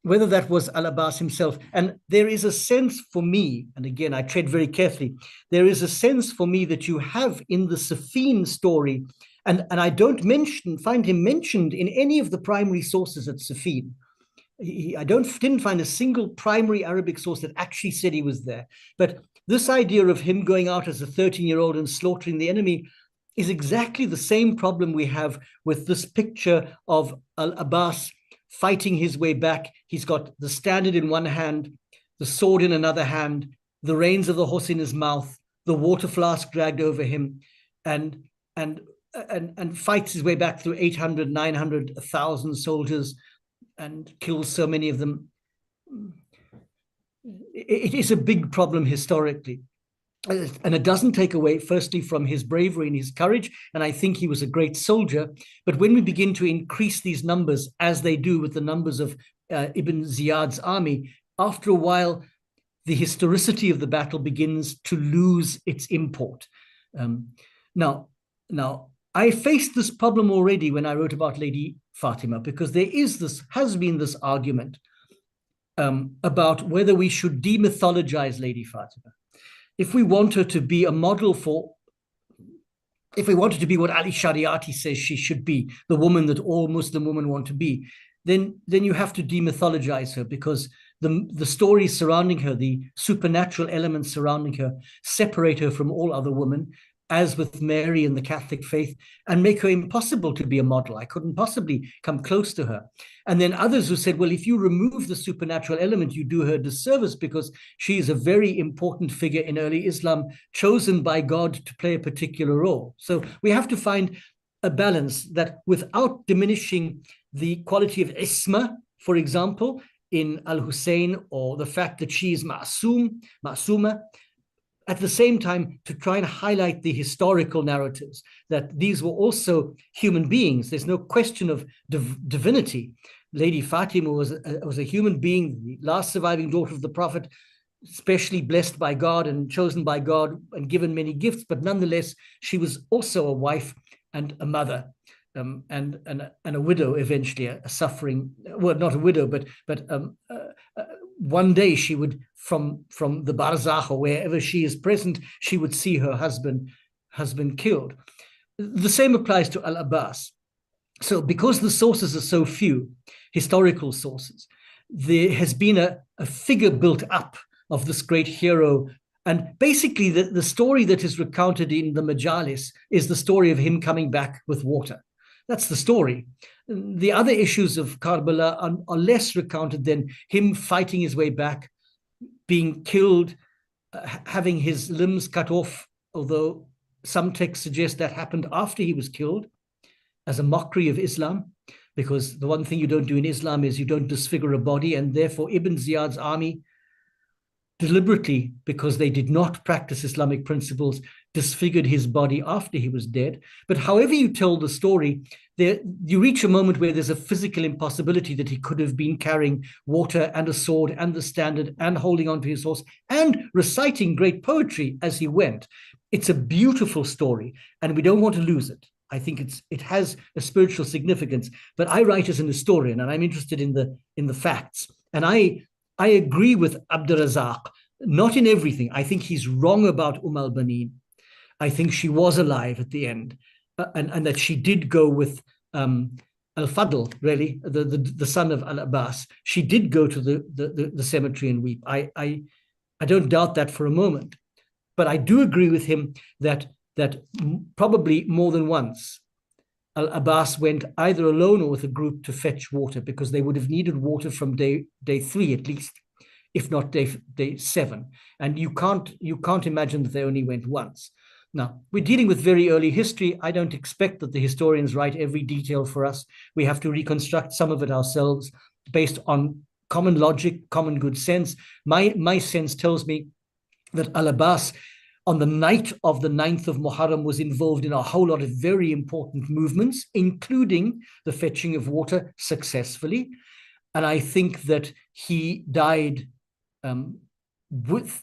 al-Abbas himself, and there is a sense for me, and again I tread very carefully, there is a sense for me that you have in the Siffayn story, and I don't find him mentioned in any of the primary sources at Siffayn. I didn't find a single primary Arabic source that actually said he was there. But this idea of him going out as a 13-year-old and slaughtering the enemy is exactly the same problem we have with this picture of al-Abbas fighting his way back. He's got the standard in one hand, the sword in another hand, the reins of the horse in his mouth, the water flask dragged over him, and fights his way back through 800, 900, 1,000 soldiers, and kills so many of them. It is a big problem historically. And it doesn't take away, firstly, from his bravery and his courage, and I think he was a great soldier. But when we begin to increase these numbers, as they do with the numbers of Ibn Ziyad's army, after a while, the historicity of the battle begins to lose its import. Now, I faced this problem already when I wrote about Lady Fatima, because there has been this argument about whether we should demythologize Lady Fatima. If we want her to be a model if we want her to be what Ali Shariati says she should be, the woman that all Muslim women want to be, then you have to demythologize her, because the stories surrounding her, the supernatural elements surrounding her, separate her from all other women. as with Mary in the Catholic faith, and make her impossible to be a model. I couldn't possibly come close to her. And then others who said, well, if you remove the supernatural element, you do her a disservice because she is a very important figure in early Islam, chosen by God to play a particular role. So we have to find a balance that without diminishing the quality of isma, for example, in al-Husayn, or the fact that she is ma'suma, at the same time to try and highlight the historical narratives, that these were also human beings. There's no question of divinity. Lady Fatima was a human being, the last surviving daughter of the Prophet, especially blessed by God and chosen by God and given many gifts, but nonetheless, she was also a wife and a mother. And a widow eventually, a suffering, well, not a widow, but one day she would, from the barzakh or wherever she is present, she would see her husband killed. The same applies to al-Abbas. So because the sources are so few, historical sources, there has been a figure built up of this great hero. And basically the story that is recounted in the Majalis is the story of him coming back with water. That's the story. The other issues of Karbala are less recounted than him fighting his way back, being killed, having his limbs cut off, although some texts suggest that happened after he was killed, as a mockery of Islam, because the one thing you don't do in Islam is you don't disfigure a body, and therefore Ibn Ziyad's army deliberately, because they did not practice Islamic principles, disfigured his body after he was dead. But however you tell the story, you reach a moment where there's a physical impossibility that he could have been carrying water and a sword and the standard and holding onto his horse and reciting great poetry as he went. It's a beautiful story, and we don't want to lose it. I think it has a spiritual significance, but I write as an historian and I'm interested in the facts. And I agree with Abdurrazzaq, not in everything. I think he's wrong about al-Banin. I think she was alive at the end, and that she did go with al-Fadl, really, the son of al-Abbas. She did go to the cemetery and weep. I don't doubt that for a moment. But I do agree with him that probably more than once, al-Abbas went either alone or with a group to fetch water, because they would have needed water from day 3 at least, if not day 7. And you can't imagine that they only went once. Now, we're dealing with very early history. I don't expect that the historians write every detail for us. We have to reconstruct some of it ourselves based on common logic, common good sense. My sense tells me that al-Abbas, on the night of the 9th of Muharram, was involved in a whole lot of very important movements, including the fetching of water successfully. And I think that he died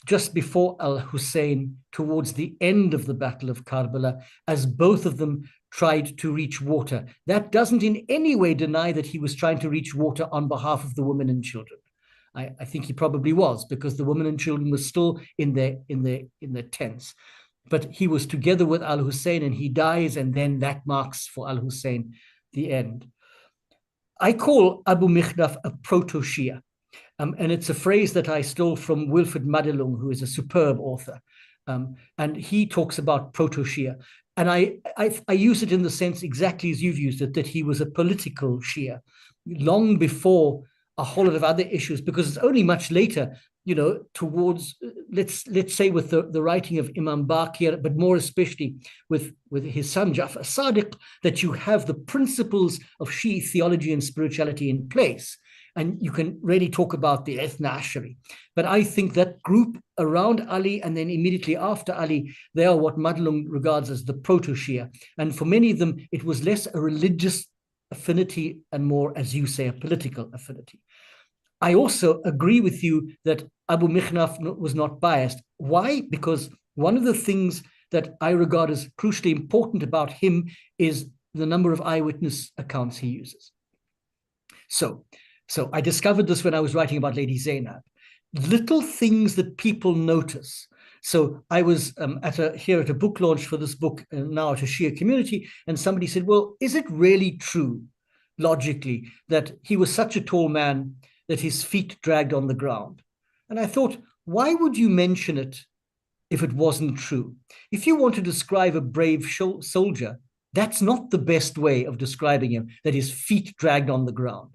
just before al-Husayn, towards the end of the Battle of Karbala, as both of them tried to reach water. That doesn't in any way deny that he was trying to reach water on behalf of the women and children. I think he probably was, because the women and children were still in their tents. But he was together with al-Husayn, and he dies, and then that marks for al-Husayn the end. I call Abu Makhnaf a proto-Shia. And it's a phrase that I stole from Wilfred Madelung, who is a superb author. And he talks about proto-Shia. And I use it in the sense exactly as you've used it, that he was a political Shia, long before a whole lot of other issues, because it's only much later, towards, let's say, with the writing of Imam Baqir, but more especially with his son Ja'far Sadiq, that you have the principles of Shi'i theology and spirituality in place. And you can really talk about the Ithna Ashari. But I think that group around Ali and then immediately after Ali, they are what Madelung regards as the proto-Shia. And for many of them, it was less a religious affinity and more, as you say, a political affinity. I also agree with you that Abu Makhnaf was not biased. Why? Because one of the things that I regard as crucially important about him is the number of eyewitness accounts he uses. So I discovered this when I was writing about Lady Zaynab. Little things that people notice. So I was here at a book launch for this book, now at a Shia community, and somebody said, well, is it really true, logically, that he was such a tall man that his feet dragged on the ground? And I thought, why would you mention it if it wasn't true. If you want to describe a brave soldier, that's not the best way of describing him, that his feet dragged on the ground.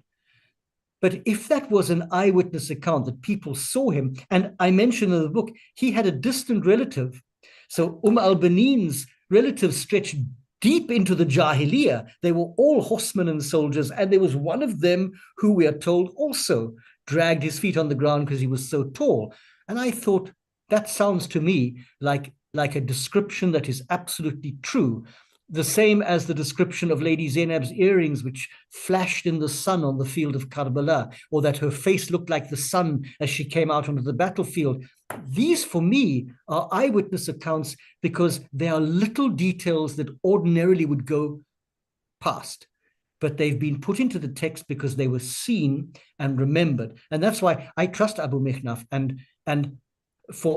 But if that was an eyewitness account that people saw him, and I mentioned in the book, he had a distant relative. So al-Banin's relatives stretched deep into the Jahiliyyah. They were all horsemen and soldiers, and there was one of them who we are told also dragged his feet on the ground because he was so tall. And I thought, that sounds to me like a description that is absolutely true. The same as the description of Lady Zaynab's earrings, which flashed in the sun on the field of Karbala, or that her face looked like the sun as she came out onto the battlefield. These, for me, are eyewitness accounts because they are little details that ordinarily would go past, but they've been put into the text because they were seen and remembered. And that's why I trust Abu Makhnaf, and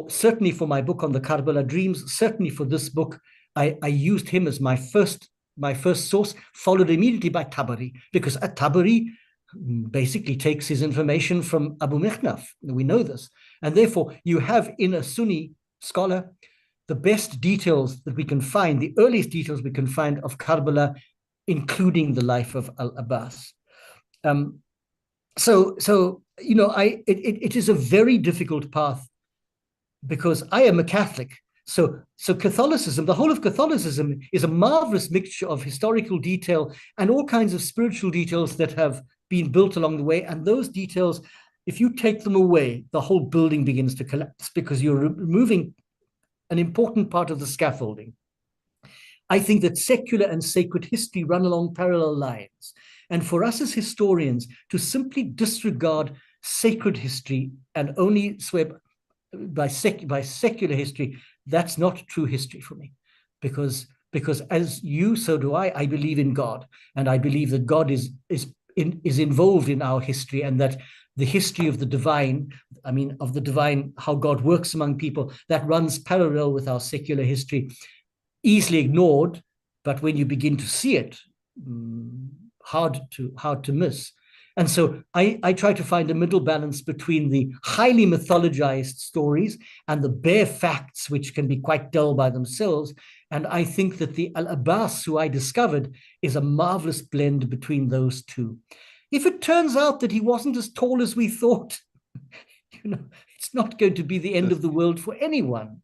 certainly for my book on the Karbala dreams, certainly for this book, I used him as my first source, followed immediately by Tabari, because Tabari basically takes his information from Abu Makhnaf. We know this. And therefore, you have in a Sunni scholar the best details that we can find, the earliest details we can find of Karbala, including the life of al-Abbas. So you know, it is a very difficult path, because I am a Catholic. So Catholicism, the whole of Catholicism, is a marvelous mixture of historical detail and all kinds of spiritual details that have been built along the way. And those details, if you take them away, the whole building begins to collapse, because you're removing an important part of the scaffolding. I think that secular and sacred history run along parallel lines. And for us as historians to simply disregard sacred history and only swear by secular history, that's not true history for me, because as you, so do I believe in God, and I believe that God is involved in our history, and that the history of the divine, how God works among people, that runs parallel with our secular history, easily ignored, but when you begin to see it, hard to miss. And so I try to find a middle balance between the highly mythologized stories and the bare facts, which can be quite dull by themselves. And I think that the al-Abbas, who I discovered, is a marvelous blend between those two. If it turns out that he wasn't as tall as we thought, you know, it's not going to be the end of the world for anyone.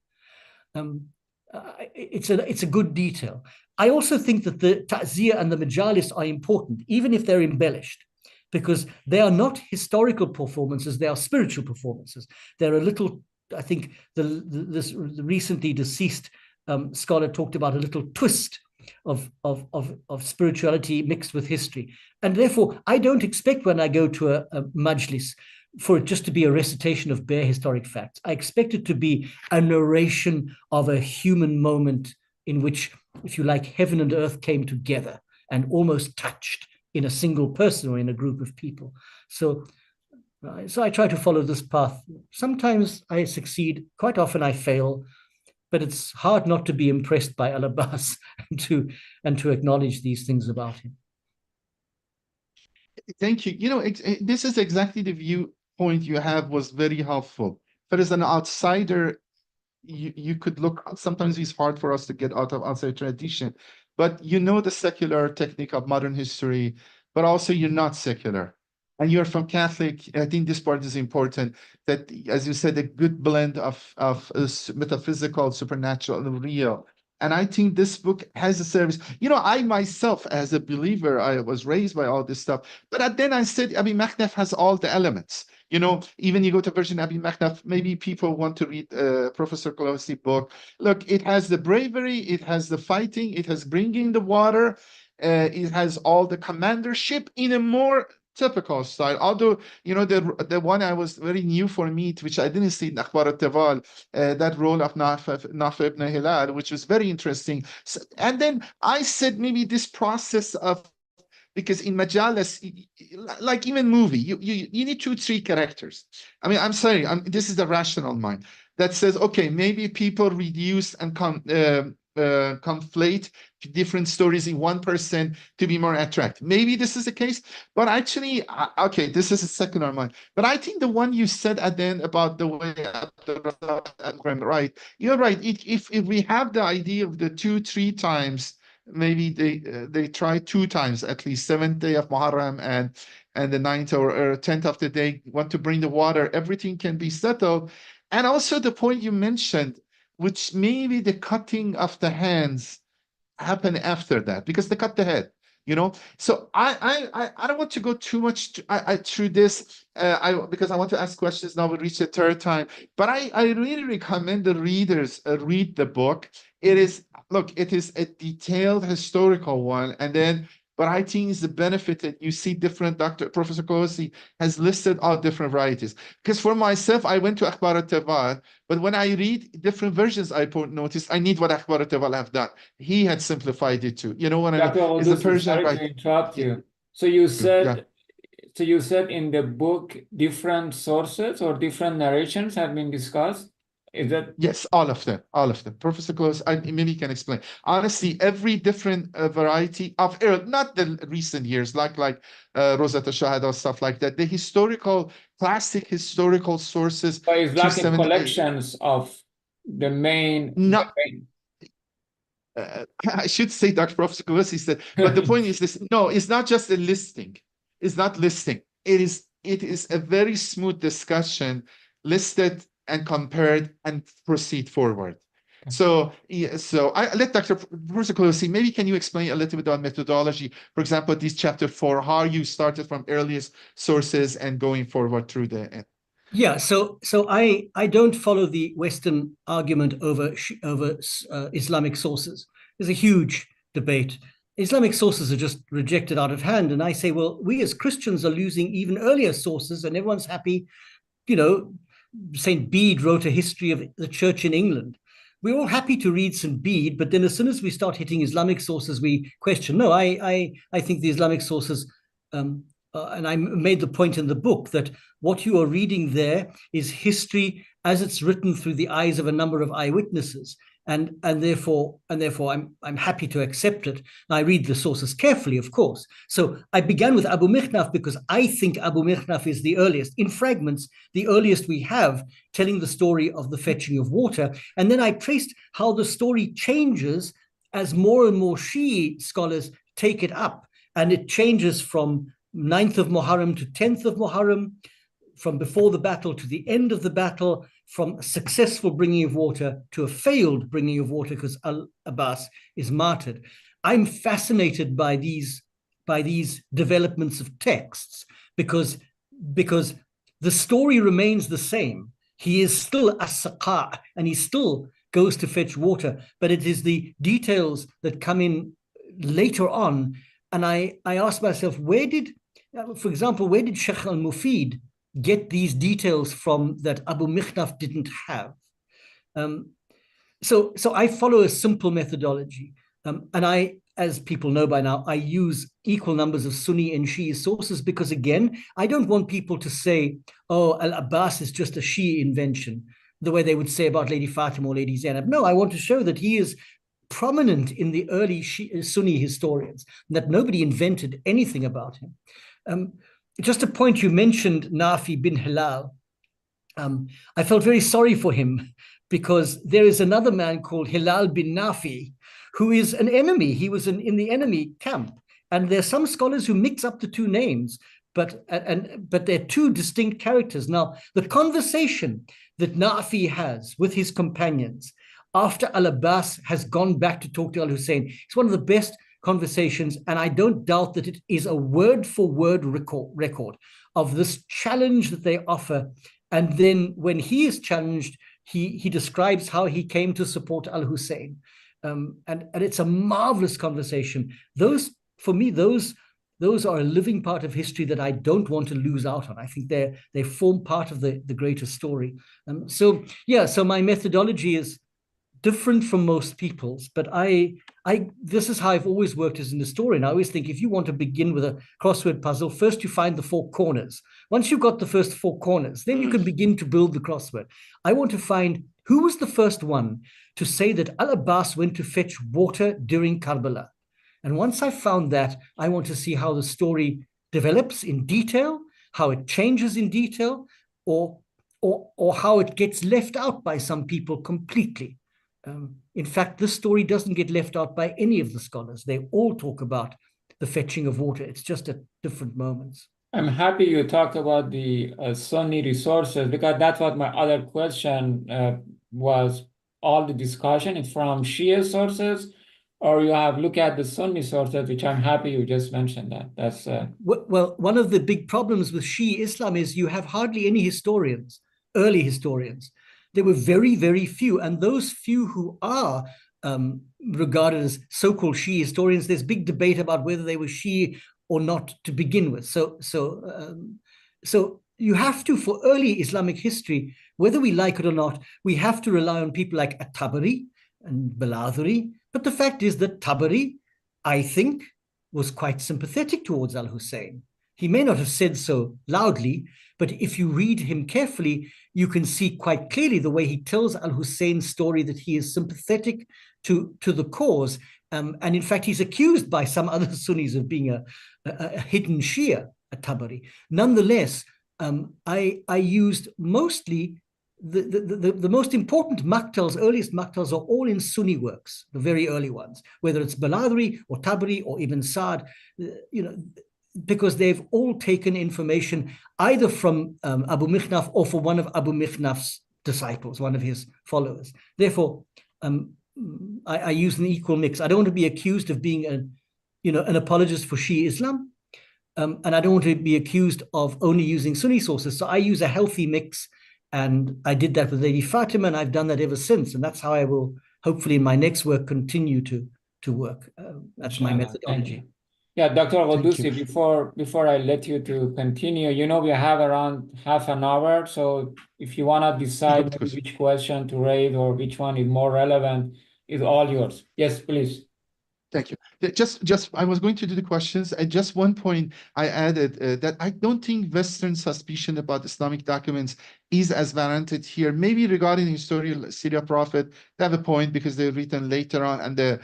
It's a good detail. I also think that the ta'ziyah and the majalis are important, even if they're embellished, because they are not historical performances, they are spiritual performances. They're a little, I think this recently deceased scholar talked about a little twist of spirituality mixed with history. And therefore, I don't expect when I go to a majlis for it just to be a recitation of bare historic facts. I expect it to be a narration of a human moment in which, if you like, heaven and earth came together and almost touched in a single person or in a group of people. So I try to follow this path. Sometimes I succeed, quite often I fail, but it's hard not to be impressed by al-Abbas and to acknowledge these things about him. Thank you. You know, this is exactly the viewpoint you have, was very helpful. But as an outsider, you could look, sometimes it's hard for us to get out of outside tradition, but you know the secular technique of modern history, but also you're not secular. And you're from Catholic. I think this part is important, that, as you said, a good blend of metaphysical, supernatural, and real. And I think this book has a service. You know, I myself, as a believer, I was raised by all this stuff. But then I said, Abi Makhnaf has all the elements. You know, even you go to version Abi Makhnaf, maybe people want to read Professor Clohessy book. Look, it has the bravery, it has the fighting, it has bringing the water, it has all the commandership in a more typical style. Although, you know, the one I was very new for me, which I didn't see in Akhbar al-Tawal, that role of Naf ibn Hilal, which was very interesting. So, and then I said, maybe this process of, because in majalis, like even movie, you need 2-3 characters. I mean, I'm sorry, this is the rational mind that says, okay, maybe people reduce and conflate different stories in one person to be more attractive. Maybe this is the case, but actually, okay, this is a second on mine. But I think the one you said at the end about the way right, you're right. If we have the idea of the 2-3 times, maybe they try 2 times at least, 7th day of Muharram and the 9th or 10th of the day, want to bring the water, everything can be settled. And also the point you mentioned, which maybe the cutting of the hands happen after that, because they cut the head, you know. So I don't want to go too much through this, because I want to ask questions now. We reach the 3rd time, but I really recommend the readers read the book. It is, look, it is a detailed historical one, and then, but I think it's the benefit that you see different, Professor Clohessy has listed all different varieties. Because for myself, I went to Akhbar al-Tabar, but when I read different versions, I noticed I need what Akhbar al-Tabar have done. He had simplified it too. You know what I mean? It's the Persian, sorry to interrupt you. So you said, in the book, different sources or different narrations have been discussed? Is that? Yes, all of them. Professor Clohessy, maybe you can explain. Honestly, every different variety of era, not the recent years, like Rosat al-Shahada or stuff like that. The historical, classic historical sources. So it's like a collections of the main. No, I should say, Dr. Professor Clohessy said, but the point is this: no, it's not just a listing. It's not listing. It is a very smooth discussion, listed and compared and proceed forward. Okay. So I let Professor Clohessy, maybe can you explain a little bit on methodology? For example, this chapter 4, how you started from earliest sources and going forward through the end. Yeah, so I don't follow the Western argument over Islamic sources. There's a huge debate. Islamic sources are just rejected out of hand, and I say, well, we as Christians are losing even earlier sources, and everyone's happy, you know. St. Bede wrote a history of the church in England. We're all happy to read St. Bede, but then as soon as we start hitting Islamic sources, we question. No, I think the Islamic sources, and I made the point in the book that what you are reading there is history as it's written through the eyes of a number of eyewitnesses. And therefore I'm happy to accept it. I read the sources carefully, of course. So I began with Abu Makhnaf because I think Abu Makhnaf is the earliest, in fragments, the earliest we have telling the story of the fetching of water. And then I traced how the story changes as more and more Shi'i scholars take it up. And it changes from 9th of Muharram to 10th of Muharram, from before the battle to the end of the battle, from a successful bringing of water to a failed bringing of water because al-Abbas is martyred. I'm fascinated by these developments of texts because the story remains the same. He is still as-Saqa and he still goes to fetch water, but it is the details that come in later on. And I ask myself, for example, where did Sheikh al-Mufid get these details from that Abu Makhnaf didn't have? So I follow a simple methodology. And I, as people know by now, I use equal numbers of Sunni and Shia sources because, again, I don't want people to say, oh, al-Abbas is just a Shia invention, the way they would say about Lady Fatima or Lady Zaynab. No, I want to show that he is prominent in the early Sunni historians, that nobody invented anything about him. Just a point, you mentioned Nafi bin Hilal. I felt very sorry for him because there is another man called Hilal bin Nafi who is an enemy. He was in the enemy camp. And there are some scholars who mix up the two names, but they're two distinct characters. Now, the conversation that Nafi has with his companions after al-Abbas has gone back to talk to al-Husayn, it's one of the best conversations, and I don't doubt that it is a word-for-word record of this challenge that they offer. And then when he is challenged, he describes how he came to support al-Husayn. And it's a marvelous conversation. For me, those are a living part of history that I don't want to lose out on. I think they form part of the greater story. So my methodology is different from most people's, but this is how I've always worked as an historian. I always think if you want to begin with a crossword puzzle, first you find the 4 corners. Once you've got the first 4 corners, then you can begin to build the crossword. I want to find who was the first one to say that al-Abbas went to fetch water during Karbala? And once I found that, I want to see how the story develops in detail, how it changes in detail, or how it gets left out by some people completely. In fact, this story doesn't get left out by any of the scholars. They all talk about the fetching of water. It's just at different moments. I'm happy you talked about the Sunni resources, because that's what my other question was. All the discussion is from Shia sources, or you have looked at the Sunni sources, which I'm happy you just mentioned that. That's well, one of the big problems with Shia Islam is you have hardly any historians, early historians. There were very, very few, and those few who are regarded as so-called Shia historians, there's big debate about whether they were Shia or not to begin with. So you have to, for early Islamic history, whether we like it or not, we have to rely on people like at-Tabari and Baladhuri. But the fact is that Tabari, I think, was quite sympathetic towards al-Husayn. He may not have said so loudly, but if you read him carefully, you can see quite clearly the way he tells al-Husayn's story, that he is sympathetic to the cause. And in fact, he's accused by some other Sunnis of being a hidden Shia, at-Tabari. Nonetheless, I used mostly the most important maktals, earliest maktals, are all in Sunni works, the very early ones, whether it's Baladhuri or Tabari or Ibn Sa'd, because they've all taken information either from Abu Makhnaf or from one of Abu Makhnaf's disciples, one of his followers. Therefore, I use an equal mix. I don't want to be accused of being an apologist for Shia Islam, and I don't want to be accused of only using Sunni sources. So I use a healthy mix, and I did that with Lady Fatima, and I've done that ever since. And that's how I will, hopefully, in my next work, continue to work. That's my methodology. Yeah, Dr. Clohessy, before I let you to continue, we have around half an hour. So if you want to decide which question to raise or which one is more relevant, it's all yours. Yes, please. Thank you. Just I was going to do the questions. And just one point I added that I don't think Western suspicion about Islamic documents is as warranted here. Maybe regarding the historical Syria prophet, they have a point because they're written later on and the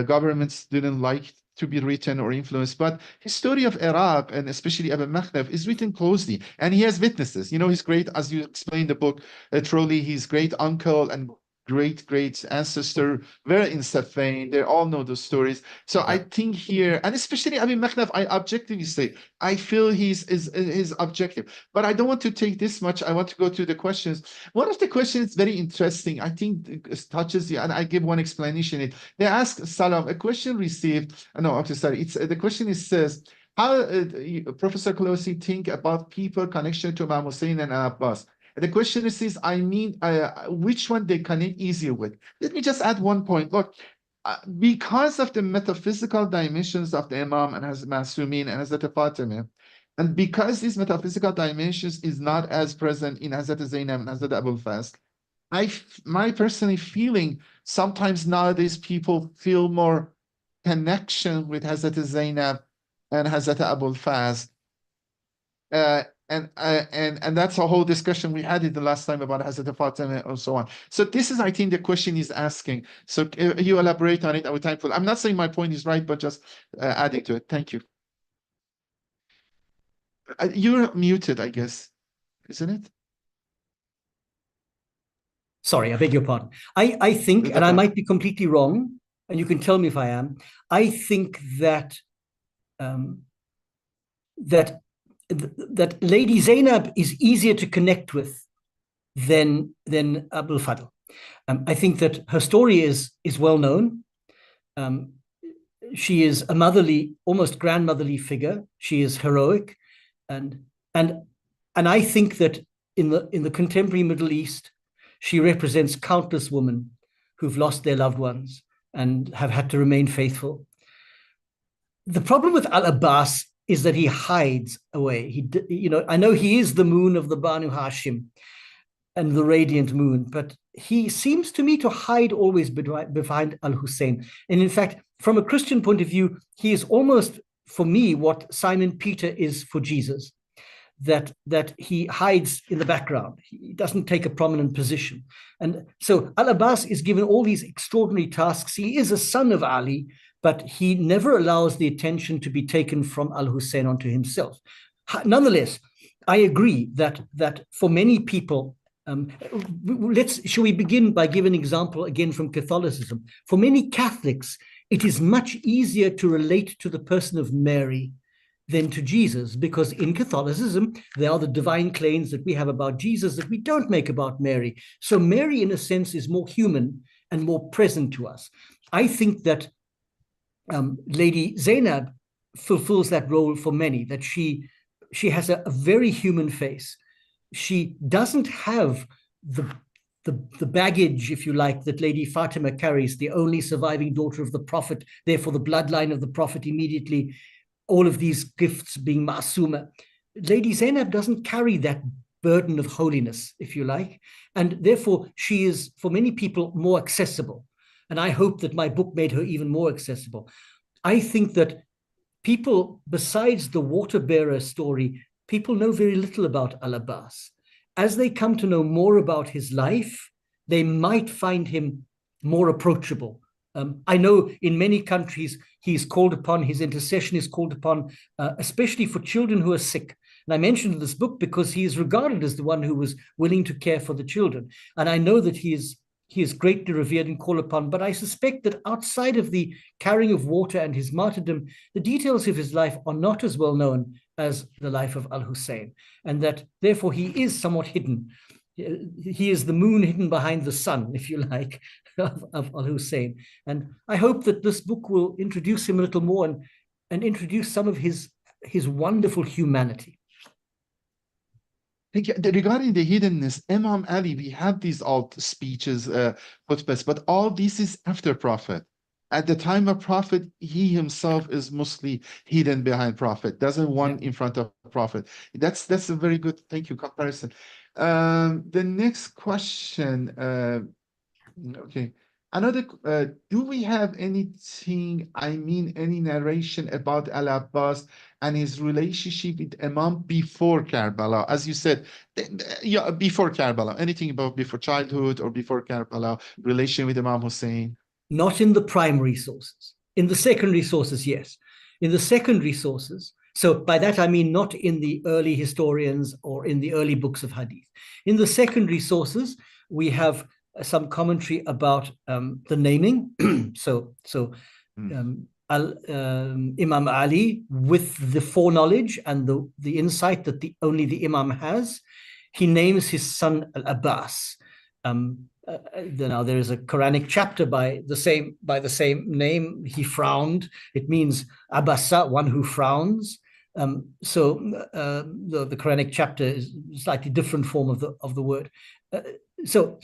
governments didn't like to be written or influenced. But history of Iraq, and especially Abi Makhnaf, is written closely, and he has witnesses. His great, as you explained the book, truly his great uncle and great ancestor were in Siffayn. They all know those stories. So I think here, and especially Abi Makhnaf, I objectively say, I feel he's objective. But I don't want to take this much. I want to go to the questions. One of the questions is very interesting. I think it touches you, and I give one explanation. They ask Salam, a question received. No, okay, sorry. The question says, how Professor Clohessy think about people connection to Imam Husayn and al-Abbas? The question is, which one they connect easier with? Let me just add one point. Look, because of the metaphysical dimensions of the Imam and Hazrat Masumin and Hazrat Fatima, and because these metaphysical dimensions is not as present in Hazrat Zaynab and Hazrat al-Fadl, my personal feeling, sometimes nowadays people feel more connection with Hazrat Zaynab and Hazrat al-Fadl. And that's a whole discussion we had it the last time about Hazrat Fatima and so on. So this is, I think, the question he's asking. So you elaborate on it. I would thankful. I'm not saying my point is right, but just adding to it. Thank you. You're muted, I guess, isn't it? Sorry, I beg your pardon. I think, and I might be completely wrong, and you can tell me if I am. I think that that Lady Zaynab is easier to connect with than al-Fadl. I think that her story is well known. She is a motherly, almost grandmotherly figure. She is heroic, and I think that in the contemporary Middle East, she represents countless women who've lost their loved ones and have had to remain faithful. The problem with al-Abbas is that he hides away. I know he is the moon of the Banu Hashim and the radiant moon, but he seems to me to hide always behind al-Husayn. And in fact, from a Christian point of view, he is almost, for me, what Simon Peter is for Jesus. that he hides in the background. He doesn't take a prominent position. And so al-Abbas is given all these extraordinary tasks. He is a son of Ali, but he never allows the attention to be taken from al-Husayn onto himself. Nonetheless, I agree that for many people, shall we begin by giving an example again from Catholicism? For many Catholics, it is much easier to relate to the person of Mary than to Jesus, because in Catholicism, there are the divine claims that we have about Jesus that we don't make about Mary. So Mary, in a sense, is more human and more present to us. I think that Lady Zaynab fulfills that role for many, that she has a very human face. She doesn't have the baggage, if you like, that Lady Fatima carries, the only surviving daughter of the Prophet, therefore the bloodline of the Prophet immediately, all of these gifts being ma'asuma. Lady Zaynab doesn't carry that burden of holiness, if you like, and therefore she is, for many people, more accessible. And I hope that my book made her even more accessible. I think that people, besides the water bearer story, people know very little about al-Abbas. As they come to know more about his life, they might find him more approachable. I know in many countries he's called upon, his intercession is called upon, especially for children who are sick. And I mentioned this book because he is regarded as the one who was willing to care for the children. And I know that he is greatly revered and called upon, but I suspect that outside of the carrying of water and his martyrdom, the details of his life are not as well known as the life of al-Husayn, and that therefore he is somewhat hidden. He is the moon hidden behind the sun, if you like, of al-Husayn. And I hope that this book will introduce him a little more and introduce some of his wonderful humanity. Thank you. Regarding the hiddenness, Imam Ali, we have these alt speeches, khutbahs, but all this is after Prophet. At the time of Prophet, he himself is mostly hidden behind Prophet, doesn't want in front of Prophet. That's a very good, thank you, comparison. The next question, okay. Another, do we have anything, any narration about al-Abbas and his relationship with Imam before Karbala? As you said, yeah, before Karbala, anything about before childhood or before Karbala, relation with Imam Husayn? Not in the primary sources. In the secondary sources, yes. In the secondary sources, so by that I mean not in the early historians or in the early books of hadith. In the secondary sources, we have some commentary about the naming. Imam Ali, with the foreknowledge and the insight that only the Imam has, he names his son al-Abbas. Now there is a Quranic chapter by the same name. He frowned. It means Abasa, one who frowns. The Quranic chapter is a slightly different form of the word. So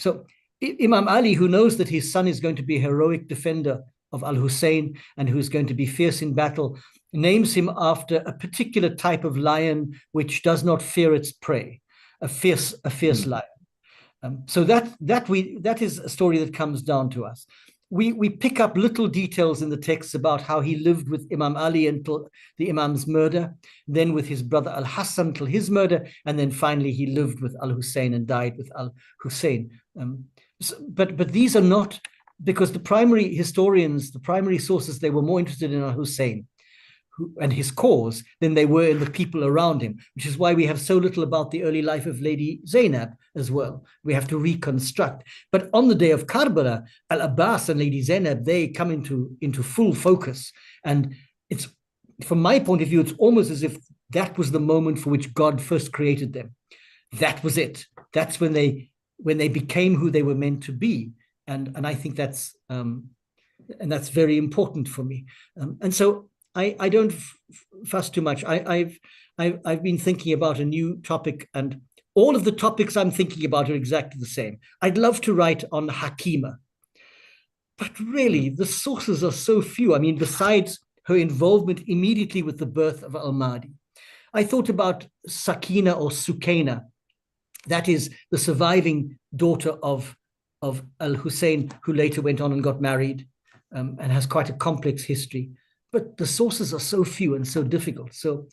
Imam Ali, who knows that his son is going to be a heroic defender of al-Husayn and who's going to be fierce in battle, names him after a particular type of lion which does not fear its prey, a fierce lion. So that is a story that comes down to us. We pick up little details in the texts about how he lived with Imam Ali until the Imam's murder, then with his brother al-Hassan until his murder, and then finally he lived with al-Husayn and died with al-Husayn. But these are not, because the primary historians, the primary sources, they were more interested in al-Husayn and his cause than they were in the people around him, which is why we have so little about the early life of Lady Zaynab as well. We have to reconstruct. But on the day of Karbala, al-Abbas and Lady Zaynab, they come into full focus. And it's, from my point of view, it's almost as if that was the moment for which God first created them. That was it. That's when they became who they were meant to be. And I think that's very important for me. And so I don't fuss too much. I've been thinking about a new topic, and all of the topics I'm thinking about are exactly the same. I'd love to write on Hakima, but really the sources are so few. I mean, besides her involvement immediately with the birth of al-Mahdi, I thought about Sakina or Sukaina. That is the surviving daughter of al-Husayn, who later went on and got married and has quite a complex history. But the sources are so few and so difficult. So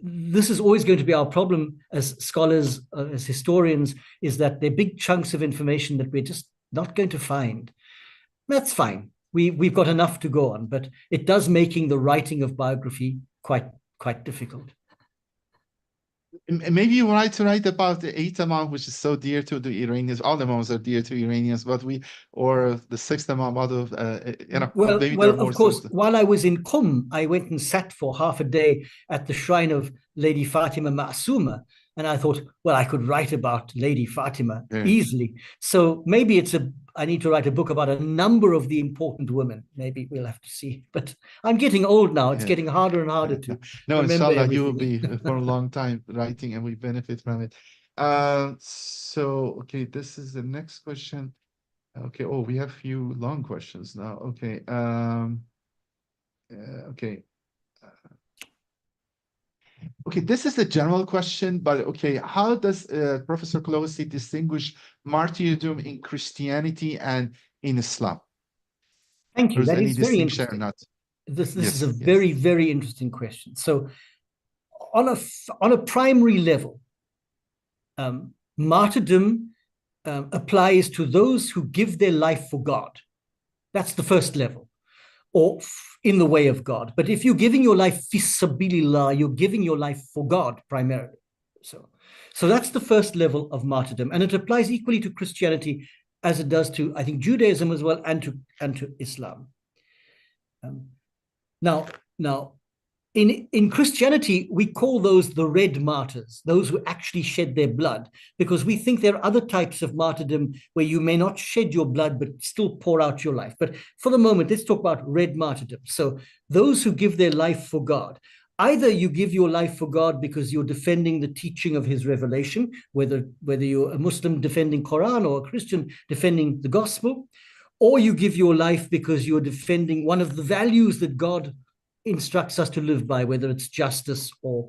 this is always going to be our problem as scholars, as historians, is that there are big chunks of information that we're just not going to find. That's fine. We've got enough to go on, but it does making the writing of biography quite difficult. Maybe you want to write about the 8th Imam, which is so dear to the Iranians. All the Imams are dear to Iranians, but or the 6th Imam, well, of course, while I was in Qum, I went and sat for half a day at the shrine of Lady Fatima Ma'suma, and I thought, well, I could write about Lady Fatima easily. So maybe I need to write a book about a number of the important women. Maybe we'll have to see. But I'm getting old now. It's getting harder and harder to remember inshallah, everything. you will be for a long time writing, and we benefit from it. Okay, this is the next question. Okay, we have a few long questions now. Okay. Okay, this is a general question, but okay, how does Professor Clohessy distinguish martyrdom in Christianity and in Islam? Thank you. That is very interesting. This is a very, very interesting question. So on a primary level, martyrdom applies to those who give their life for God. That's the first level, or in the way of God. But if you're giving your life fi sabilillah, you're giving your life for God primarily. So that's the first level of martyrdom, and it applies equally to Christianity as it does to, I think, Judaism as well, and to Islam. Now, in Christianity, we call those the red martyrs, those who actually shed their blood, because we think there are other types of martyrdom where you may not shed your blood, but still pour out your life. But for the moment, let's talk about red martyrdom. So those who give their life for God, either you give your life for God because you're defending the teaching of his revelation, whether you're a Muslim defending Quran or a Christian defending the gospel, or you give your life because you're defending one of the values that God instructs us to live by, whether it's justice or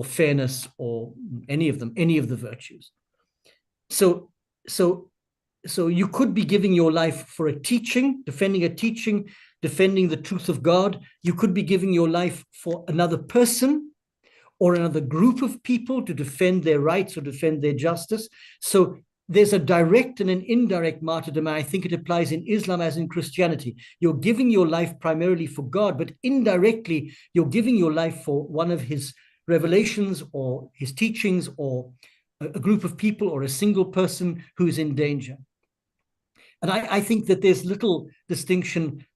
fairness or any of them, any of the virtues. So you could be giving your life for a teaching, defending the truth of God. You could be giving your life for another person or another group of people to defend their rights or defend their justice. So there's a direct and an indirect martyrdom, and I think it applies in Islam as in Christianity. You're giving your life primarily for God, but indirectly, you're giving your life for one of his revelations or his teachings or a group of people or a single person who's in danger. And I think that there's little distinction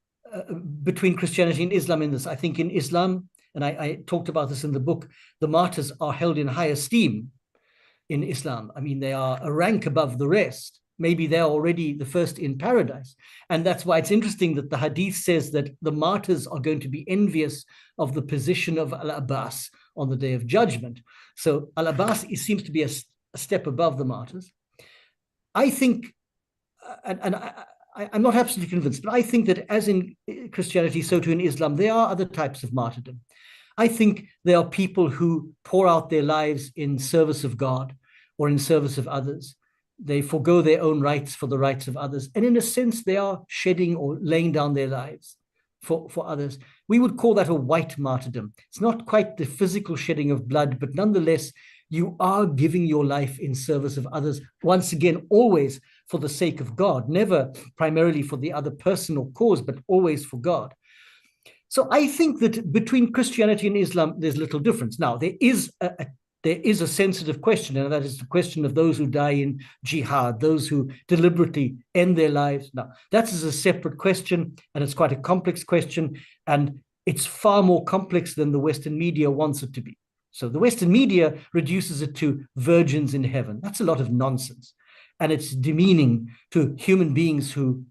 between Christianity and Islam in this. I think in Islam, and I talked about this in the book, the martyrs are held in high esteem in Islam. I mean, they are a rank above the rest. Maybe they're already the first in paradise. And that's why it's interesting that the hadith says that the martyrs are going to be envious of the position of al-Abbas on the day of judgment. So al-Abbas seems to be a step above the martyrs. I think, and I'm not absolutely convinced, but I think that as in Christianity, so too in Islam, there are other types of martyrdom. I think there are people who pour out their lives in service of God or in service of others. They forego their own rights for the rights of others. And in a sense, they are shedding or laying down their lives for others. We would call that a white martyrdom. It's not quite the physical shedding of blood, but nonetheless, you are giving your life in service of others. Once again, always for the sake of God, never primarily for the other person or cause, but always for God. So I think that between Christianity and Islam, there's little difference. Now, there is a sensitive question, and that is the question of those who die in jihad, those who deliberately end their lives. Now, that is a separate question, and it's quite a complex question, and it's far more complex than the Western media wants it to be. So the Western media reduces it to virgins in heaven. That's a lot of nonsense, and it's demeaning to human beings who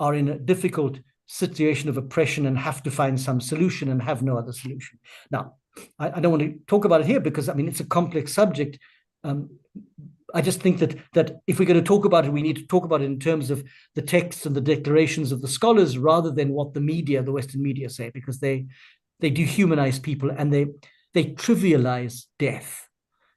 are in a difficult situation of oppression and have to find some solution and have no other solution. Now, I don't want to talk about it here because, I mean, it's a complex subject. I just think that if we're going to talk about it, we need to talk about it in terms of the texts and the declarations of the scholars rather than what the media, the Western media, say, because they dehumanize people and they trivialize death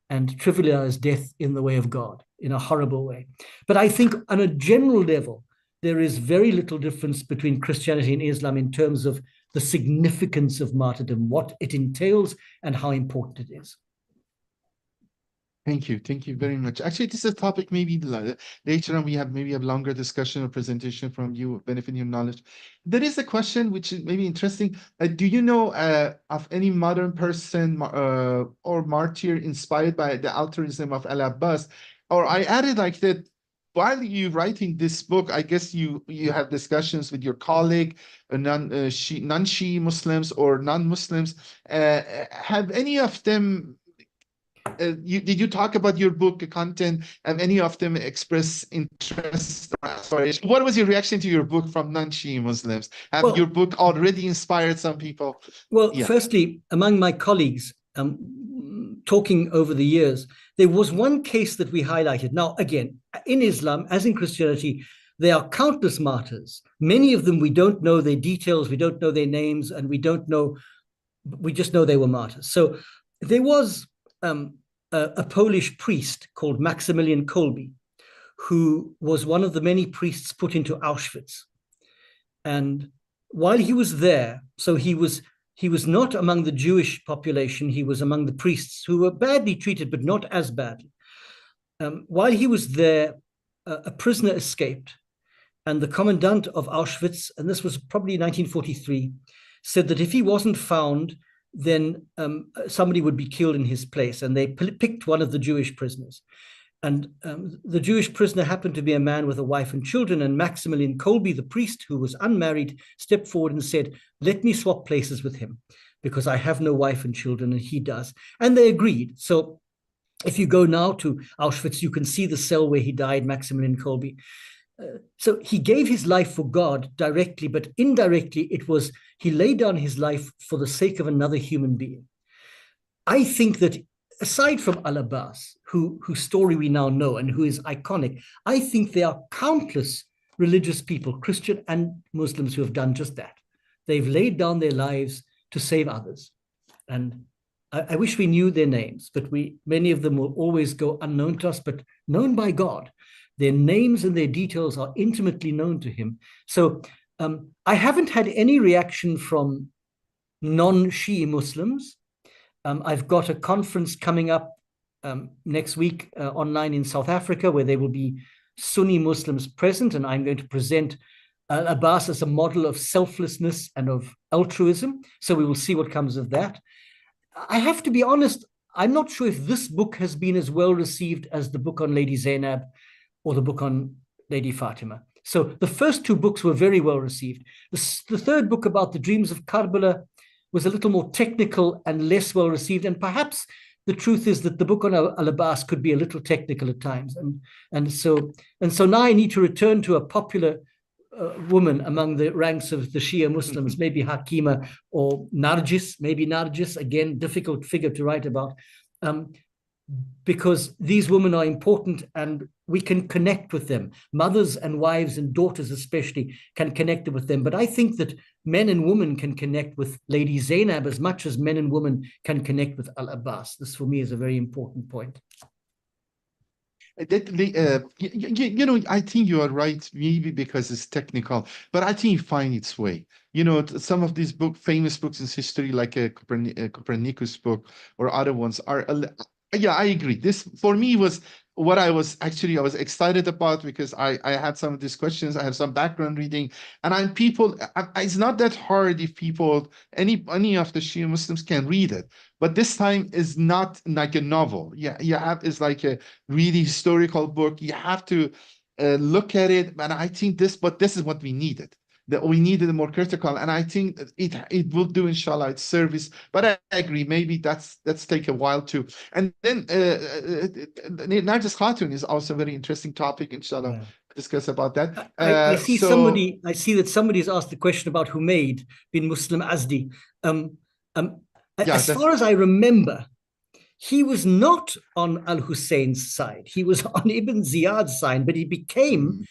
and trivialize death in the way of God in a horrible way. But I think on a general level, there is very little difference between Christianity and Islam in terms of the significance of martyrdom, what it entails, and how important it is. Thank you very much. Actually, this is a topic maybe later on we have maybe a longer discussion or presentation from you, benefiting your knowledge. There is a question which is maybe interesting. Do you know of any modern person or martyr inspired by the altruism of al-Abbas? Or I added like that, while you writing this book, I guess you have discussions with your colleague, non-Shi'i Muslims or non-Muslims. Have any of them did you talk about your book content? Have any of them express interest? Sorry, what was your reaction to your book from non-Shi'i Muslims? Have your book already inspired some people? Well, firstly, among my colleagues, talking over the years, there was one case that we highlighted. Now, again, in Islam, as in Christianity, there are countless martyrs. Many of them we don't know their details, we don't know their names, and we just know they were martyrs. So there was a Polish priest called Maximilian Kolbe, who was one of the many priests put into Auschwitz. And while he was there, so he was not among the Jewish population, he was among the priests who were badly treated, but not as badly. While he was there, a prisoner escaped, and the commandant of Auschwitz, and this was probably 1943, said that if he wasn't found, then somebody would be killed in his place. And they picked one of the Jewish prisoners. And the Jewish prisoner happened to be a man with a wife and children. And Maximilian Kolbe, the priest who was unmarried, stepped forward and said, "Let me swap places with him, because I have no wife and children and he does." And they agreed. So if you go now to Auschwitz, you can see the cell where he died, Maximilian Kolbe. So he gave his life for God directly, but indirectly it was he laid down his life for the sake of another human being. I think that aside from al-Abbas, whose story we now know and who is iconic, I think there are countless religious people, Christian and Muslims, who have done just that. They've laid down their lives to save others. And I wish we knew their names, but many of them will always go unknown to us, but known by God. Their names and their details are intimately known to him. So I haven't had any reaction from non-Shi'i Muslims. I've got a conference coming up next week online in South Africa, where there will be Sunni Muslims present, and I'm going to present al-Abbas as a model of selflessness and of altruism. So we will see what comes of that. I have to be honest, I'm not sure if this book has been as well received as the book on Lady Zaynab or the book on Lady Fatima. So the first two books were very well received. The third book about the dreams of Karbala was a little more technical and less well received. And perhaps the truth is that the book on al-Abbas could be a little technical at times. And so now I need to return to a popular woman among the ranks of the Shia Muslims, maybe Hakima or Narjis, again, difficult figure to write about. Because these women are important and we can connect with them. Mothers and wives and daughters especially can connect with them. But I think that men and women can connect with Lady Zaynab as much as men and women can connect with al-Abbas. This for me is a very important point. I think you are right, maybe because it's technical, but I think it finds its way. Some of these famous books in history, like a Copernicus book or other ones are... Yeah, I agree. This for me was what I was excited about, because I had some of these questions. I have some background reading, and it's not that hard if people, any of the Shia Muslims can read it. But this time is not like a novel. Yeah, it's like a really historical book. You have to look at it, and I think this is what we needed. That we needed a more critical, and I think it will do, inshallah, its service. But I agree, maybe that's take a while too. And then Narjis Khatun is also a very interesting topic, inshallah. Yeah. Discuss about that. I see that somebody's asked the question about Humayd bin Muslim Azdi. As far as I remember, he was not on al-Husayn's side. He was on Ibn Ziyad's side, but he became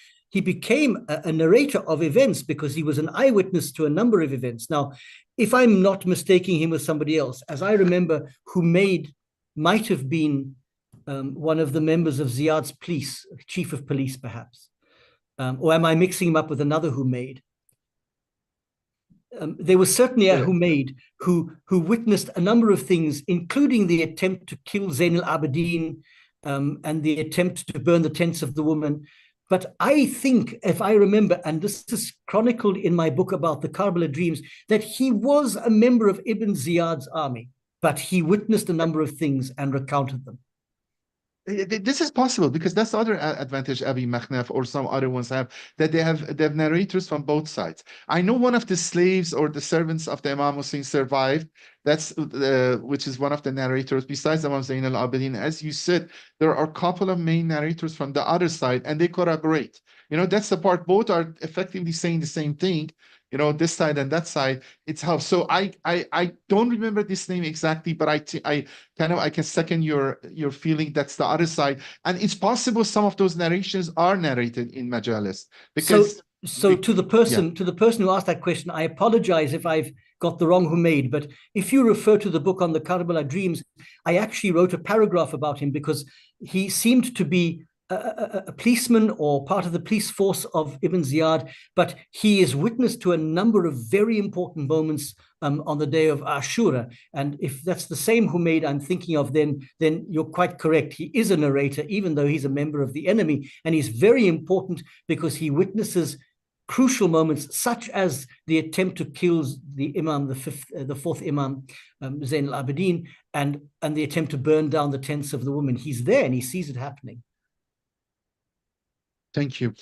a narrator of events because he was an eyewitness to a number of events. Now, if I'm not mistaking him with somebody else, as I remember, Humayd might have been one of the members of Ziyad's police, chief of police, perhaps. Or am I mixing him up with another Humayd? there was certainly a Humayd who witnessed a number of things, including the attempt to kill Zayn al-Abidin and the attempt to burn the tents of the woman. But I think, if I remember, and this is chronicled in my book about the Karbala dreams, that he was a member of Ibn Ziyad's army, but he witnessed a number of things and recounted them. This is possible because that's the other advantage Abi Makhnaf or some other ones have, that they have narrators from both sides. I know one of the slaves or the servants of the Imam Husayn survived. That's which is one of the narrators besides Imam Zayn al-Abidin. As you said, there are a couple of main narrators from the other side, and they corroborate. You know, that's the part. Both are effectively saying the same thing. You know, this side and that side. It's how. So I don't remember this name exactly, but I can second your feeling. That's the other side, and it's possible some of those narrations are narrated in Majalis. Because so to the person who asked that question, I apologize if I've got the wrong Humayd, but if you refer to the book on the Karbala dreams, I actually wrote a paragraph about him because he seemed to be a policeman or part of the police force of Ibn Ziyad, but he is witness to a number of very important moments on the day of Ashura. And if that's the same Humayd I'm thinking of, then you're quite correct. He is a narrator, even though he's a member of the enemy. And he's very important because he witnesses crucial moments, such as the attempt to kill the Imam, the fourth Imam, Zayn al-Abidin, and the attempt to burn down the tents of the woman. He's there and he sees it happening. Thank you.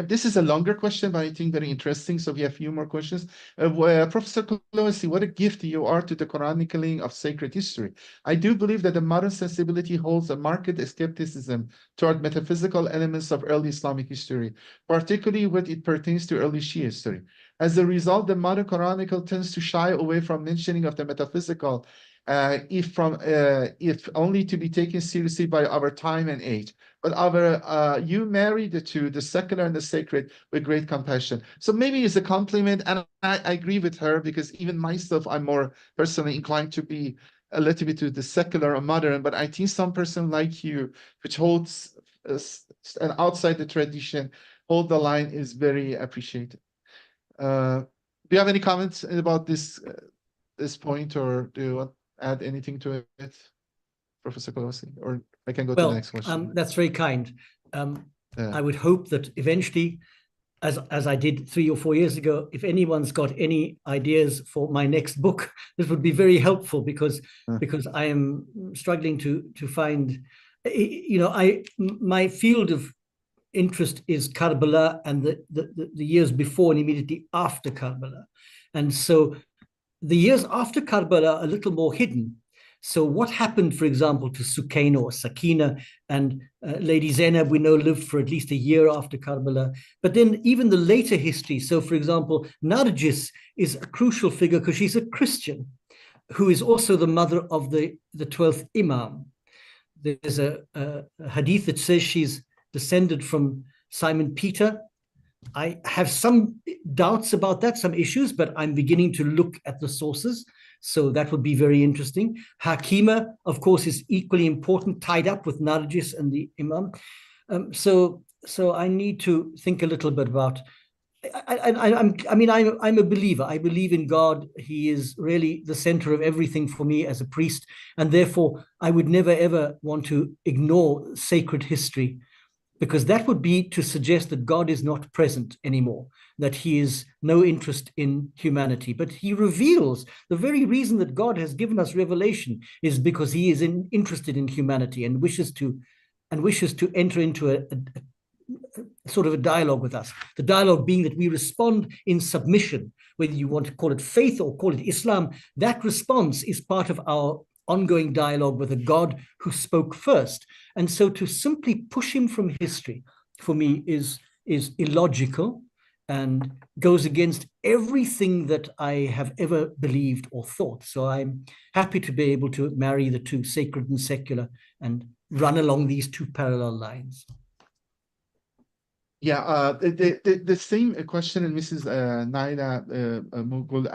This is a longer question, but I think very interesting. So we have a few more questions. Professor Clohessy, what a gift you are to the chronicling of sacred history. I do believe that the modern sensibility holds a marked skepticism toward metaphysical elements of early Islamic history, particularly when it pertains to early Shia history. As a result, the modern chronicle tends to shy away from mentioning of the metaphysical, if only to be taken seriously by our time and age. But you marry the two, the secular and the sacred, with great compassion. So maybe it's a compliment, and I agree with her, because even myself, I'm more personally inclined to be a little bit to the secular or modern, but I think some person like you, which holds and outside the tradition, hold the line, is very appreciated. Do you have any comments about this point, or do you want to add anything to it, Professor Clohessy? Or I can go to the next question. That's very kind. I would hope that eventually, as I did 3 or 4 years ago, if anyone's got any ideas for my next book, this would be very helpful, because I am struggling to find, my field of interest is Karbala and the years before and immediately after Karbala. And so the years after Karbala are a little more hidden. So what happened, for example, to Sukaina or Sakina, and Lady Zaynab, we know, lived for at least a year after Karbala. But then even the later history, so for example, Nargis is a crucial figure because she's a Christian who is also the mother of the 12th Imam. There's a hadith that says she's descended from Simon Peter. I have some doubts about that, some issues, but I'm beginning to look at the sources. So that would be very interesting. Hakima, of course, is equally important, tied up with Nargis and the Imam. So I need to think a little bit about. I'm a believer. I believe in God. He is really the center of everything for me as a priest, and therefore I would never ever want to ignore sacred history, because that would be to suggest that God is not present anymore, that he is no interest in humanity. But he reveals, the very reason that God has given us revelation is because he is interested in humanity and wishes to enter into a sort of a dialogue with us. The dialogue being that we respond in submission, whether you want to call it faith or call it Islam. That response is part of our ongoing dialogue with a God who spoke first. And so to simply push him from history, for me, is illogical and goes against everything that I have ever believed or thought. So I'm happy to be able to marry the two, sacred and secular, and run along these two parallel lines. Yeah, the same question, and Mrs. Naila Mughul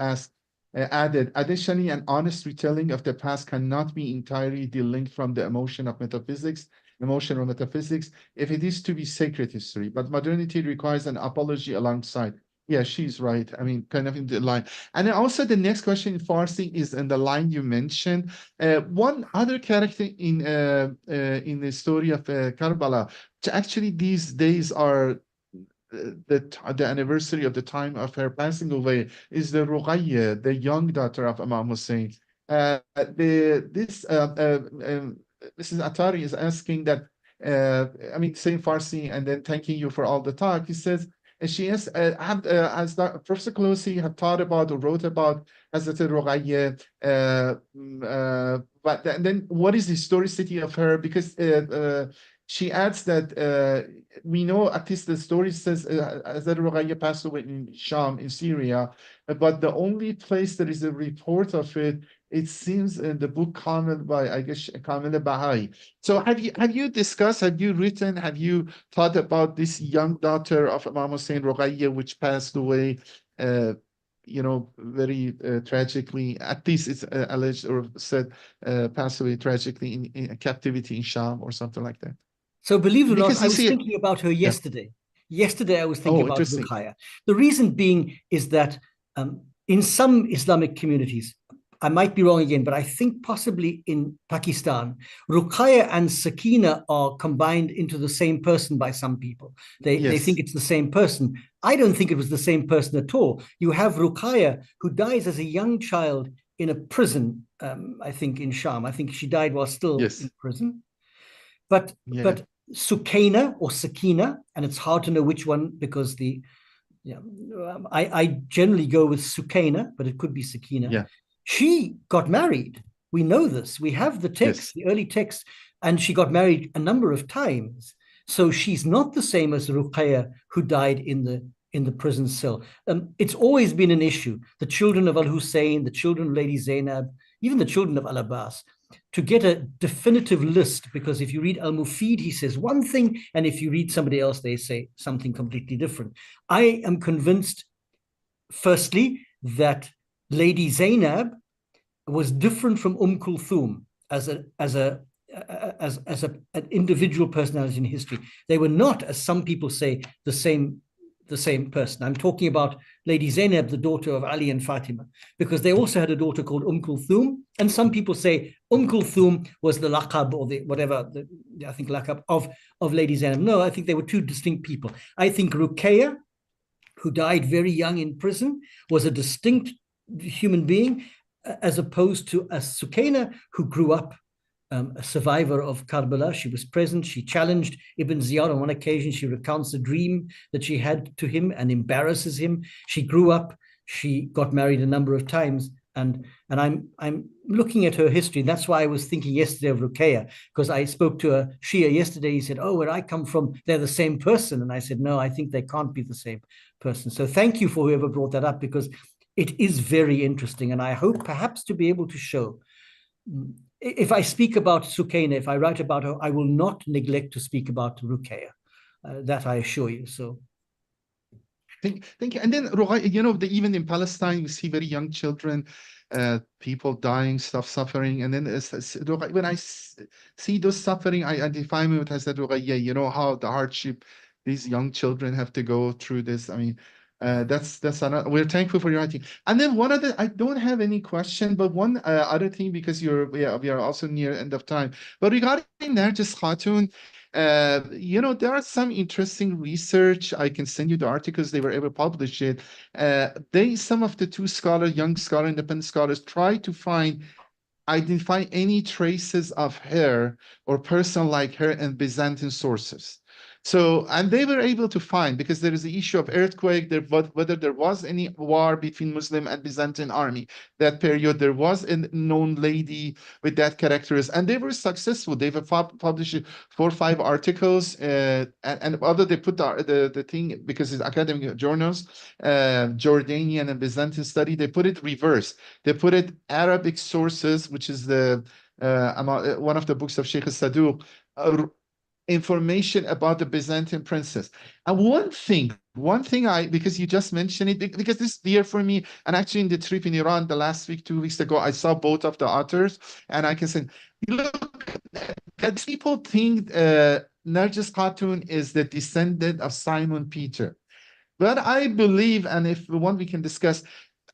added, additionally, an honest retelling of the past cannot be entirely delinked from the emotional metaphysics, if it is to be sacred history, but modernity requires an apology alongside. Yeah, she's right. I mean, kind of in the line. And then also the next question in Farsi is in the line you mentioned. One other character in the story of Karbala, which actually these days are the anniversary of the time of her passing away, is the Ruqayya, the young daughter of Imam Husayn. Mrs. Atari is asking that, I mean, saying Farsi and then thanking you for all the talk. He says, she has, as Professor Clohessy have thought about or wrote about Hazrate Ruqayya, but then what is the historicity of her? Because she adds that we know, at least the story says, Hazrate Ruqayya passed away in Sham, in Syria, but the only place there is a report of it, it seems in the book Kamil by, I guess, Kamil Bahai. So have you discussed, have you written, have you thought about this young daughter of Imam Husayn, Ruqayya, which passed away, you know, very tragically, at least it's alleged or said, passed away tragically in captivity in Sham or something like that? So believe it or not, I was thinking about her yesterday. Yeah. Yesterday, I was thinking about Ruqayya. The reason being is that in some Islamic communities, I might be wrong again, but I think possibly in Pakistan, Ruqayya and Sakina are combined into the same person by some people. They think it's the same person. I don't think it was the same person at all. You have Ruqayya, who dies as a young child in a prison, I think in Sham. I think she died while still in prison. But Sukaina or Sakina, and it's hard to know which one because I generally go with Sukaina, but it could be Sakina. Yeah. She got married. We know this. We have the text, the early text, and she got married a number of times. So she's not the same as Ruqayya, who died in the prison cell. It's always been an issue. The children of al-Husayn, the children of Lady Zaynab, even the children of al-Abbas, to get a definitive list, because if you read al-Mufid, he says one thing, and if you read somebody else, they say something completely different. I am convinced, firstly, that Lady Zaynab was different from Kulthum as an individual personality in history. They were not, as some people say, the same person. I'm talking about Lady Zaynab, the daughter of Ali and Fatima, because they also had a daughter called Kulthum. And some people say Kulthum was the laqab or the whatever, I think laqab of Lady Zaynab. No, I think they were two distinct people. I think Ruqayya, who died very young in prison, was a distinct human being, as opposed to a Sukaina, who grew up a survivor of Karbala. She was present. She challenged Ibn Ziyad on one occasion. She recounts a dream that she had to him and embarrasses him. She grew up. She got married a number of times. And I'm looking at her history. That's why I was thinking yesterday of Ruqayya, because I spoke to a Shia yesterday. He said, oh, where I come from, they're the same person. And I said, no, I think they can't be the same person. So thank you for whoever brought that up, because it is very interesting. And I hope perhaps to be able to show, if I speak about Sukaina, if I write about her, I will not neglect to speak about Ruqayya. That I assure you. So, thank you. And then, you know, even in Palestine, we see very young children, people dying, suffering. And then when I see those suffering, I identify me with Hazrat Ruqayya. You know how the hardship these young children have to go through this. I mean, that's another, we're thankful for your writing. And then one other, I don't have any question, but one other thing, because we are also near end of time. But regarding Nargis Khatun, you know, there are some interesting research. I can send you the articles, they were able to publish it. Some of the young scholar, independent scholars, try to identify any traces of her or person like her in Byzantine sources. So, and they were able to find, because there is the issue of earthquake, whether there was any war between Muslim and Byzantine army. That period, there was a known lady with that characteristic, and they were successful. They've published 4 or 5 articles, and although they put the thing, because it's academic journals, Jordanian and Byzantine study, they put it reverse. They put it Arabic sources, which is the one of the books of Sheikh Saduq, information about the Byzantine princess. And one thing because you just mentioned it, because this is dear for me, and actually in the trip in Iran the last week, 2 weeks ago, I saw both of the authors, and I can say, look, that people think Nargis Khatun is the descendant of Simon Peter. But I believe, and if one we can discuss,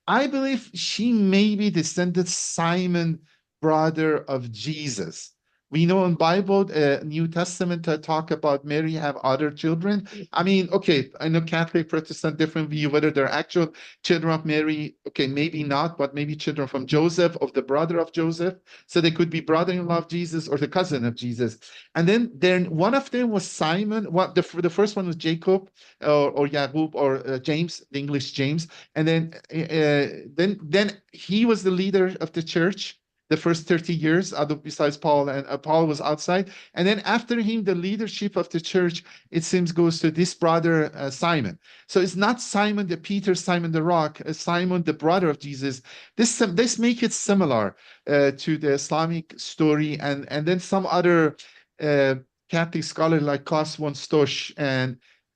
I believe she may be descended Simon, brother of Jesus. We know in Bible, New Testament, talk about Mary have other children. I mean, okay, I know Catholic, Protestant, different view, whether they're actual children of Mary. Okay, maybe not, but maybe children from Joseph, of the brother of Joseph. So they could be brother-in-law of Jesus or the cousin of Jesus. And then one of them was Simon. What the first one was Jacob or Yaqub or James, the English James. And then he was the leader of the church the first 30 years, besides Paul, and Paul was outside. And then after him, the leadership of the church, it seems, goes to this brother, Simon. So it's not Simon the Peter, Simon the Rock, Simon the brother of Jesus. This make it similar to the Islamic story, and then some other Catholic scholar like Klaus von Stosch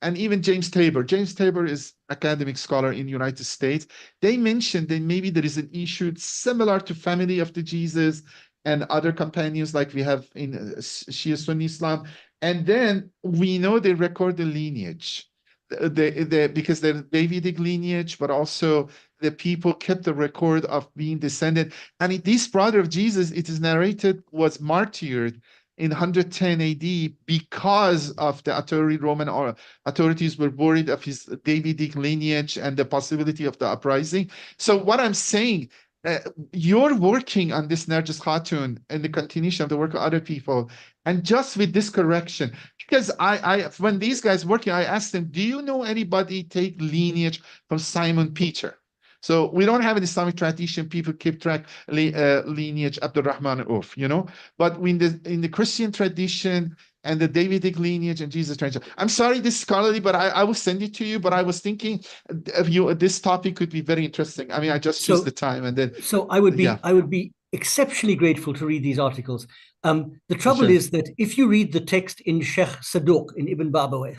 and even James Tabor. James Tabor is academic scholar in the United States. They mentioned that maybe there is an issue similar to family of the Jesus and other companions like we have in Shia Sunni Islam. And then we know they record the lineage, because they're Davidic lineage, but also the people kept the record of being descended. And this brother of Jesus, it is narrated, was martyred in 110 AD because of the Roman authorities were worried of his Davidic lineage and the possibility of the uprising. So what I'm saying, you're working on this Narjis Khatun and the continuation of the work of other people, and just with this correction, because when these guys working, I asked them, do you know anybody take lineage from Simon Peter? So we don't have an Islamic tradition. People keep track lineage Abdurrahman Auf, But in the Christian tradition and the Davidic lineage and Jesus tradition, I'm sorry, this is scholarly, but I will send it to you. But I was thinking of this topic could be very interesting. I mean, I just choose the time and then. So I would be exceptionally grateful to read these articles. The trouble is that if you read the text in Sheikh Saduq in Ibn Babawayh,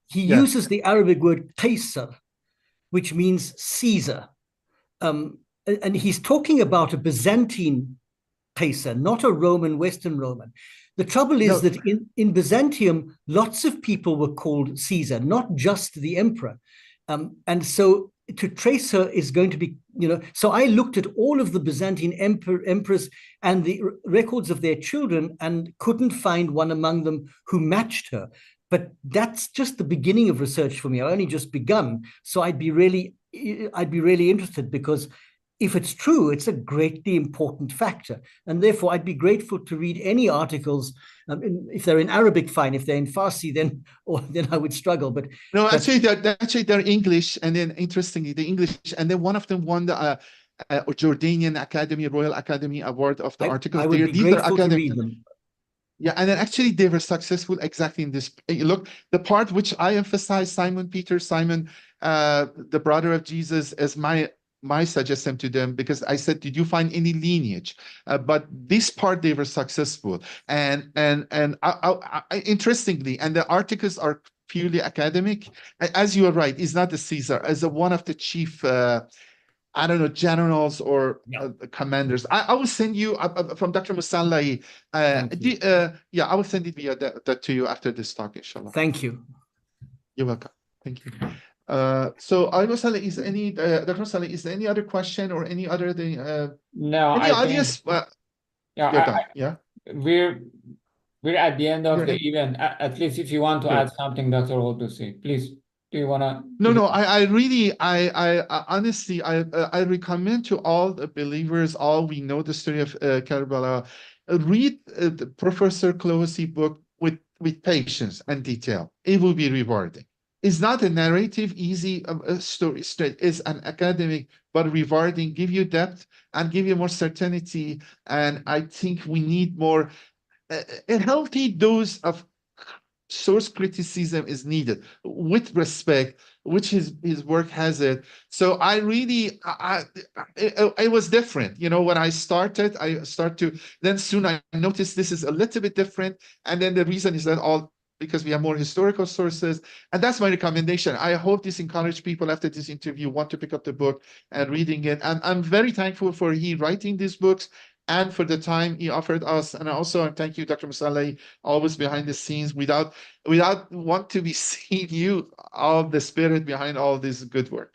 he uses the Arabic word Qaisar, which means Caesar. And he's talking about a Byzantine Caesar, not a Roman, Western Roman. The trouble is that in Byzantium, lots of people were called Caesar, not just the emperor. And so to trace her is going to be, so I looked at all of the Byzantine emperors and the records of their children and couldn't find one among them who matched her. But that's just the beginning of research for me. I've only just begun. So I'd be really interested, because if it's true, it's a greatly important factor. And therefore, I'd be grateful to read any articles. If they're in Arabic, fine. If they're in Farsi, then I would struggle. But no, actually, they're English. And then interestingly, the English, and then one of them won the Jordanian Academy, Royal Academy Award of the article. I would be grateful to read them. Yeah, and then actually they were successful exactly in this. Look, the part which I emphasize, Simon Peter, Simon, the brother of Jesus, as my suggestion to them, because I said, did you find any lineage? But this part they were successful, and interestingly, and the articles are purely academic. As you are right, is not the Caesar, as one of the chief. I don't know, generals or commanders. I will send you from Dr. Musallai. I will send it via that to you after this talk, inshallah. Thank you. You're welcome. Thank you. So, Dr. Musallai, is there any other question or any other thing? No, any audience? We're at the end of the event. At least if you want to add something, Dr. Clohessy, please. Do you want to? No, I honestly, I recommend to all the believers, we know the story of Karbala, read the Professor Clohessy book with patience and detail. It will be rewarding. It's not a narrative, easy story straight. It's an academic, but rewarding, give you depth and give you more certainty. And I think we need more, a healthy dose of source criticism is needed with respect, which his work has it. So I really, it was different. When I started, then soon I noticed this is a little bit different. And then the reason is that because we have more historical sources. And that's my recommendation. I hope this encourages people after this interview want to pick up the book and reading it. And I'm very thankful for he writing these books and for the time he offered us. And also thank you, Dr. Musalleh, always behind the scenes. Without want to be seen, you all the spirit behind all this good work.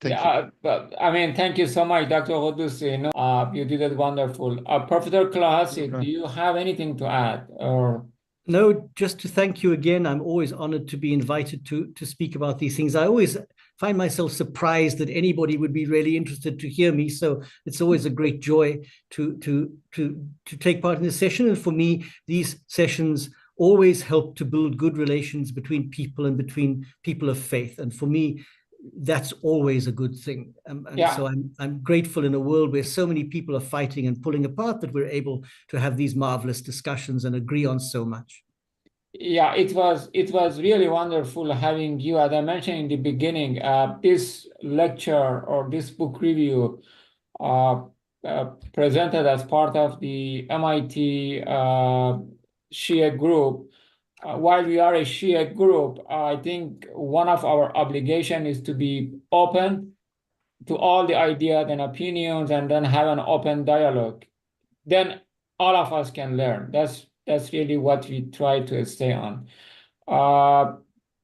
Thank you. But, I mean, thank you so much, Dr. Clohessy. You did it wonderful. Professor Clohessy, do you have anything to add? Or no, just to thank you again. I'm always honored to be invited to speak about these things. I always find myself surprised that anybody would be really interested to hear me. So it's always a great joy to take part in this session. And for me, these sessions always help to build good relations between people and between people of faith. And for me, that's always a good thing. So I'm grateful in a world where so many people are fighting and pulling apart that we're able to have these marvelous discussions and agree on so much. Yeah, it was really wonderful having you. As I mentioned in the beginning, this lecture or this book review presented as part of the MIT Shia group. While we are a Shia group, I think one of our obligations is to be open to all the ideas and opinions, and then have an open dialogue. Then all of us can learn. That's really what we try to stay on.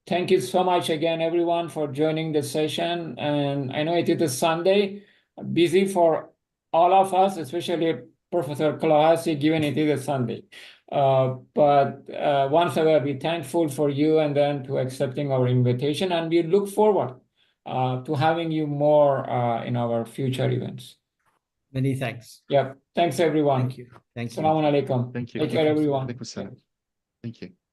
Thank you so much again, everyone, for joining the session. And I know it is a Sunday, busy for all of us, especially Professor Clohessy, given it is a Sunday. But once again, we're thankful for you and then to accepting our invitation, and we look forward to having you more in our future events. Many thanks. Yeah, thanks everyone. Thank you. Thank you. Assalamu alaikum. Thank you. Take care, everyone. Thank you.